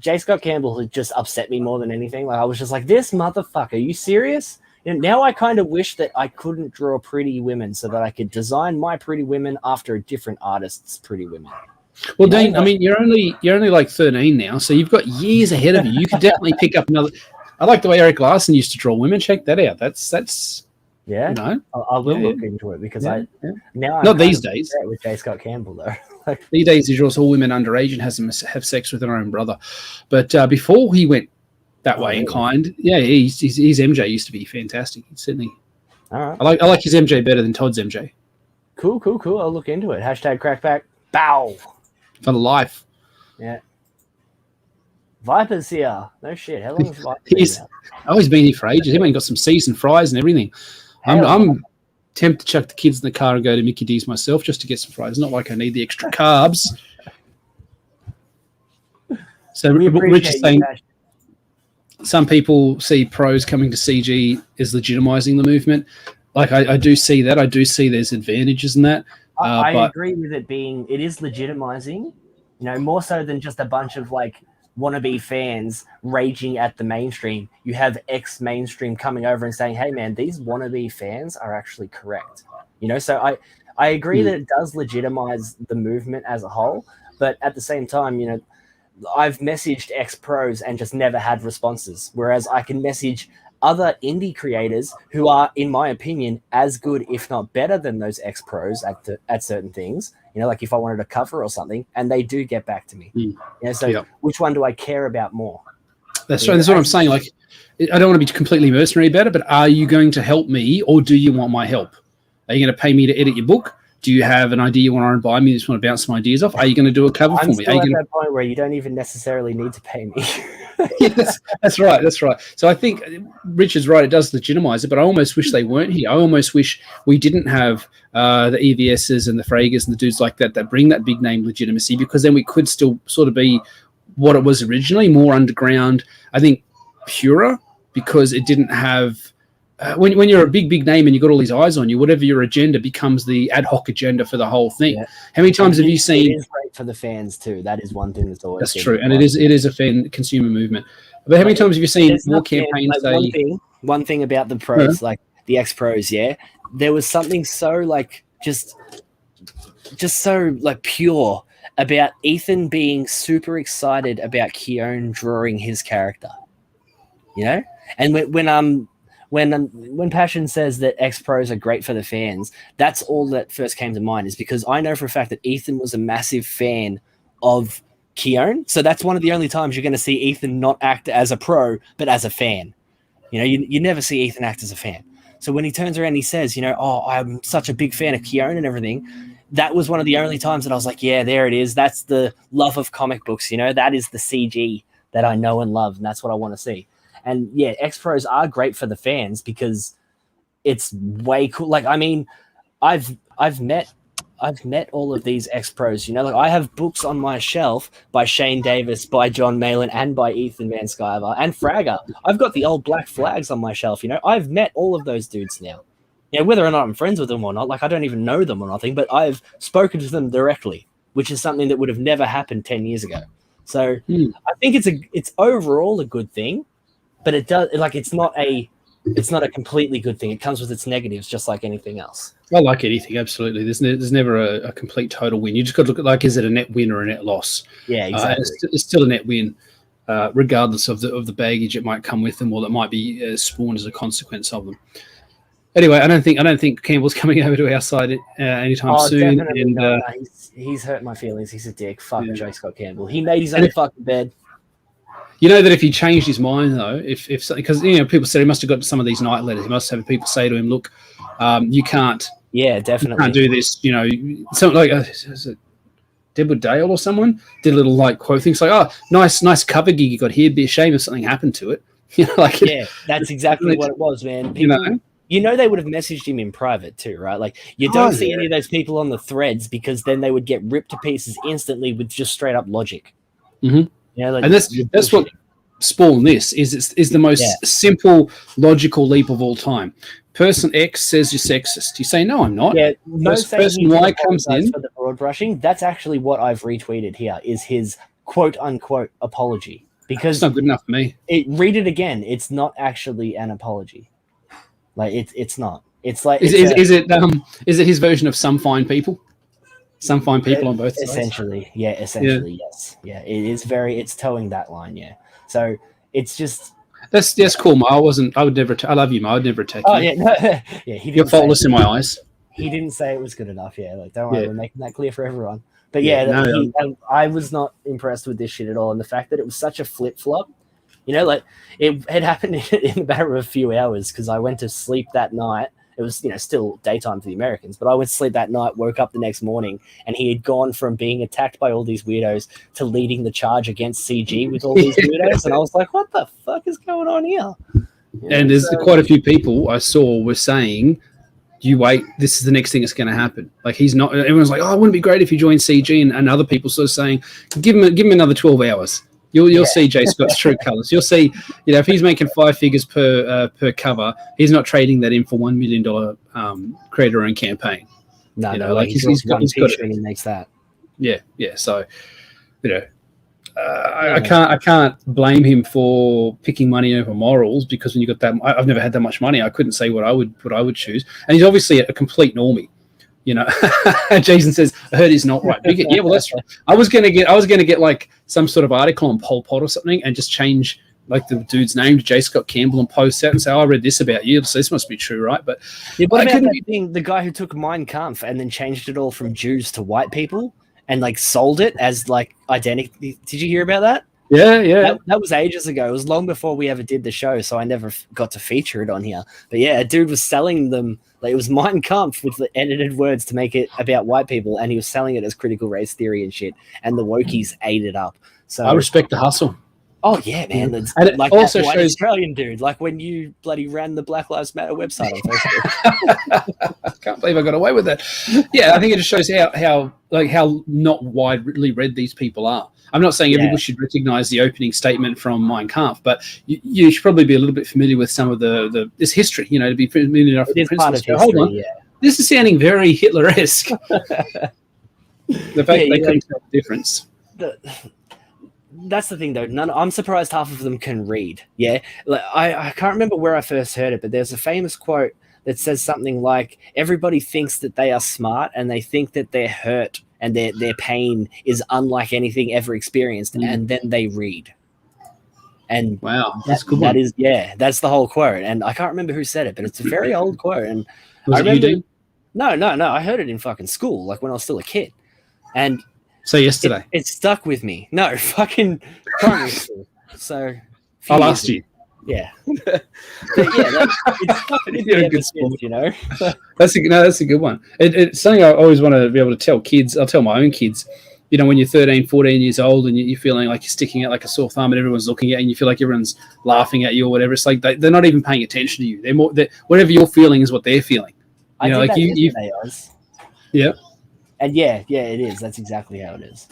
J. Scott Campbell had just upset me more than anything. Like, I was just like, this motherfucker, are you serious? And now I kind of wish that I couldn't draw pretty women so that I could design my pretty women after a different artist's pretty women. Well, Dean, I mean, you're only like 13 now, so you've got years ahead of you. You could definitely pick up another. I like the way Eric Larson used to draw women. Check that out. That's yeah. You know, I will look into it because now I'm not these days with J. Scott Campbell though. These days he draws all women underage and has them have sex with their own brother. But before he went that way inclined, his MJ used to be fantastic. Certainly, all right. I like his MJ better than Todd's MJ. Cool. I'll look into it. #crackback. Bow. For life. Yeah. Viper's here. No shit. How long has Viper been out? He's been here for ages. He went and got some seasoned fries and everything. I'm tempted to chuck the kids in the car and go to Mickey D's myself just to get some fries. Not like I need the extra carbs. So Rich is saying some people see pros coming to CG as legitimizing the movement. Like I do see that. I do see there's advantages in that. I agree with it is legitimizing, more so than just a bunch of like wannabe fans raging at the mainstream. You have ex-mainstream coming over and saying, hey man, these wannabe fans are actually correct. So I agree that it does legitimize the movement as a whole, but at the same time, I've messaged ex-pros and just never had responses, whereas I can message other indie creators who are, in my opinion, as good, if not better than those ex-pros at certain things, like if I wanted a cover or something, and they do get back to me. Which one do I care about more? That's right. That's what I'm saying. Like, I don't want to be completely mercenary about it, but are you going to help me or do you want my help? Are you going to pay me to edit your book? Do you have an idea you want to run by me? You just want to bounce some ideas off? Are you going to do a cover for me? I'm still at that point where you don't even necessarily need to pay me. Yes, that's right. That's right. So I think Richard's right. It does legitimize it, but I almost wish they weren't here. I almost wish we didn't have the EVSs and the Fragers and the dudes like that bring that big name legitimacy, because then we could still sort of be what it was originally, more underground. I think purer, because it didn't have... when you're a big name and you've got all these eyes on you, whatever your agenda becomes the ad hoc agenda for the whole thing. Yeah. How many times have you seen... It is great for the fans too. That is one thing that's always... That's true. And it is a fan consumer movement. But how many times have you seen more campaigns say... One thing about the pros, like the ex-pros, there was something so like just so like pure about Ethan being super excited about Keown drawing his character. You know, and when Passion says that X-Pros are great for the fans, that's all that first came to mind, is because I know for a fact that Ethan was a massive fan of Keown. So that's one of the only times you're going to see Ethan not act as a pro, but as a fan. You know, you never see Ethan act as a fan. So when he turns around and he says, you know, oh, I'm such a big fan of Keown and everything, that was one of the only times that I was like, yeah, there it is. That's the love of comic books. You know, that is the CG that I know and love, and that's what I want to see. And yeah, X-Pros are great for the fans because it's way cool. Like, I mean, I've met all of these X-Pros, you know, like I have books on my shelf by Shane Davis, by John Malin, and by Ethan Van Sciver and Fragger. I've got the old Black Flags on my shelf, you know. I've met all of those dudes now. You know, whether or not I'm friends with them or not, like I don't even know them or nothing, but I've spoken to them directly, which is something that would have never happened 10 years ago. So I think it's overall a good thing, but it does, like, it's not a completely good thing. It comes with its negatives, just like anything else. I like anything, absolutely. There's never a complete total win. You just got to look at, like, is it a net win or a net loss? Yeah, exactly. It's still a net win, regardless of the baggage it might come with them, or that might be spawned as a consequence of them. Anyway, I don't think Campbell's coming over to our side anytime soon. And he's hurt my feelings. He's a dick. Fuck J. Scott Campbell. He made his own fucking bed. You know that if he changed his mind, though, if something, because, you know, people said he must have got some of these night letters. He must have people say to him, "Look, you can't." Yeah, definitely. You can't do this. You know, something like is it Deadwood Dale or someone did a little like quote things like, "Oh, nice cover gig you got here. Be a shame if something happened to it." You know, like that's exactly what it was, man. People, you know, they would have messaged him in private too, right? Like, you don't see any of those people on the threads, because then they would get ripped to pieces instantly with just straight up logic. Mm-hmm. Yeah, like, and that's what spawned this is the most simple logical leap of all time. Person X says you're sexist. You say, no, I'm not. Yeah, no, person Y comes in for the broad brushing. That's actually what I've retweeted here, is his quote unquote apology, because it's not good enough for me. Read it again. It's not actually an apology. Like, it's not. It's like, is it his version of some fine people? Some fine people on both sides. Essentially, yes. Yeah, it's towing that line, yeah. So it's just that's cool, Ma. I would never. I love you, Ma. I'd never attack you. Yeah, no, yeah. You're faultless in my eyes. He didn't say it was good enough. Yeah, like, don't worry, we're making that clear for everyone. But I was not impressed with this shit at all, and the fact that it was such a flip flop. You know, like, it had happened in a matter of a few hours, because I went to sleep that night. It was, you know, still daytime for the Americans, but I went to sleep that night, woke up the next morning, and he had gone from being attacked by all these weirdos to leading the charge against CG with all these weirdos. And I was like, what the fuck is going on here? You know, and there's quite a few people I saw were saying, you wait, this is the next thing that's going to happen. Like, he's not, everyone's like, oh, it wouldn't be great if you joined CG. And other people sort of saying, give him another 12 hours. You'll see J. Scott's true colours. You'll see, you know, if he's making 5 figures per cover, he's not trading that in for $1 million creator-owned campaign. No, you know, no, like he's got and he makes that. Yeah. So, you know, I can't blame him for picking money over morals, because when you got that, I've never had that much money. I couldn't say what I would choose, and he's obviously a complete normie. You know, Jason says, I heard he's not right. Yeah, well, that's right. I was gonna get like some sort of article on Pol Pot or something, and just change like the dude's name to J. Scott Campbell and post out and say, oh, I read this about you, so this must be true, right? But what about that thing, the guy who took Mein Kampf and then changed it all from Jews to white people and like sold it as like identical? Did you hear about that? Yeah. That was ages ago. It was long before we ever did the show, so I never got to feature it on here. But yeah, a dude was selling them, like, it was Mein Kampf with the edited words to make it about white people, and he was selling it as critical race theory and shit, and the wokies ate it up. So I respect the hustle. Oh yeah, man. It's and it like also that white shows Australian dude, like when you bloody ran the Black Lives Matter website on Facebook. I can't believe I got away with that. Yeah, I think it just shows how not widely read these people are. I'm not saying everybody should recognize the opening statement from Mein Kampf, but you should probably be a little bit familiar with some of this history, you know, to be familiar enough with the principles. Hold on. Yeah. This is sounding very Hitler-esque. The fact they couldn't tell the difference. That's the thing, though. I'm surprised half of them can read. Yeah, like, I can't remember where I first heard it, but there's a famous quote that says something like, everybody thinks that they are smart and they think that they're hurt and their pain is unlike anything ever experienced, and then they read. And wow, that's a good one. That is, yeah, that's the whole quote. And I can't remember who said it, but it's a very old quote. And Was I it you, remember, Dean? no, I heard it in fucking school, like when I was still a kid. And So yesterday. it stuck with me. No, fucking primary school. So I asked you. Yeah. But yeah, it's stuck with me ever since, you know. That's a good one. It's something I always want to be able to tell kids. I'll tell my own kids, you know, when you're 13, 14 years old and you're feeling like you're sticking out like a sore thumb and everyone's looking at you and you feel like everyone's laughing at you or whatever. It's like they're not even paying attention to you. Whatever you're feeling is what they're feeling. You know, like you. Yeah. And yeah, it is. That's exactly how it is.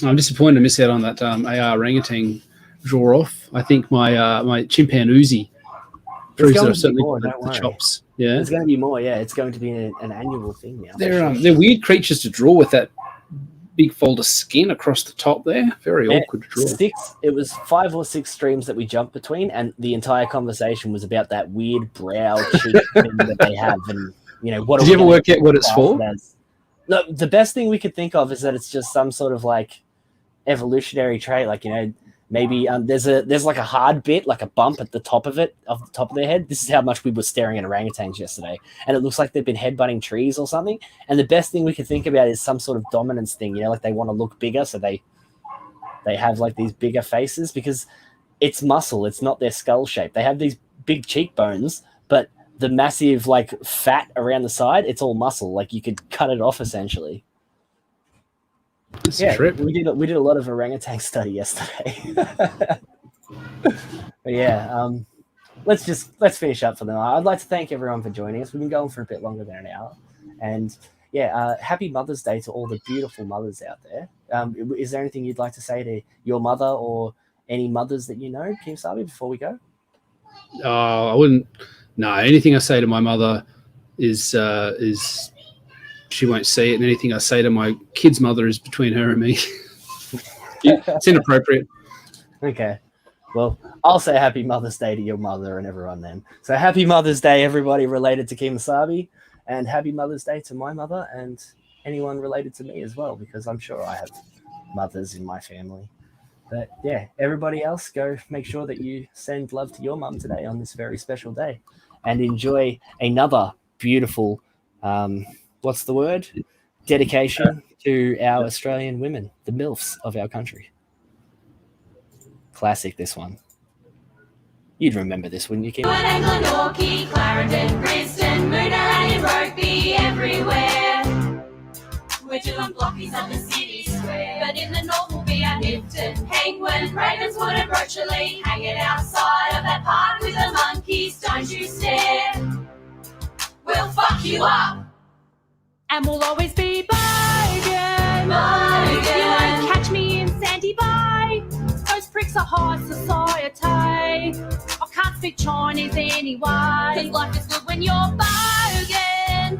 I'm disappointed to miss out on that AR orangutan draw off. I think my chimpanzee proves that I've certainly got the chops. Yeah, there's going to be more. Yeah, it's going to be an annual thing now. They're weird creatures to draw with that big fold of skin across the top there. Very awkward to draw. It was 5 or 6 streams that we jumped between, and the entire conversation was about that weird brow cheek thing that they have, and you know what. Did you ever work out what it's for? No, the best thing we could think of is that it's just some sort of like evolutionary trait, like, you know, maybe there's like a hard bit, like a bump at the top of it, of the top of their head. This is how much we were staring at orangutans yesterday, and it looks like they've been headbutting trees or something. And the best thing we could think about is some sort of dominance thing, you know, like they want to look bigger, so they have like these bigger faces because it's muscle, it's not their skull shape. They have these big cheekbones, but the massive like fat around the side, it's all muscle. Like you could cut it off essentially. That's a trip. We did a lot of orangutan study yesterday. But yeah, let's finish up for the night. I'd like to thank everyone for joining us. We've been going for a bit longer than an hour, and yeah, happy Mother's Day to all the beautiful mothers out there. Is there anything you'd like to say to your mother or any mothers that you know, Kim Sabi, before we go? Oh, I wouldn't. No, anything I say to my mother is she won't see it, and anything I say to my kid's mother is between her and me. It's inappropriate. Okay. Well, I'll say happy Mother's Day to your mother and everyone then. So happy Mother's Day, everybody related to Kim Sabi, and happy Mother's Day to my mother and anyone related to me as well, because I'm sure I have mothers in my family. But yeah, everybody else, go make sure that you send love to your mum today on this very special day, and enjoy another beautiful, what's the word? Dedication to our Australian women, the MILFs of our country. Classic, this one. You'd remember this, wouldn't you, Kim? Glenorchy, Clarendon, Brisbane, Moonaray and Rugby, everywhere. We're doing blockies on the city square, but in the north we'll be at Nipton, Penguin, Ravenswood and Broccoli, hanging outside of that park with the monkeys. Don't you stare, we'll fuck you up. And we'll always be bogan. You won't catch me in Sandy Bay. Those pricks are high society. I can't speak Chinese anyway. 'Cause life is good when you're bogan.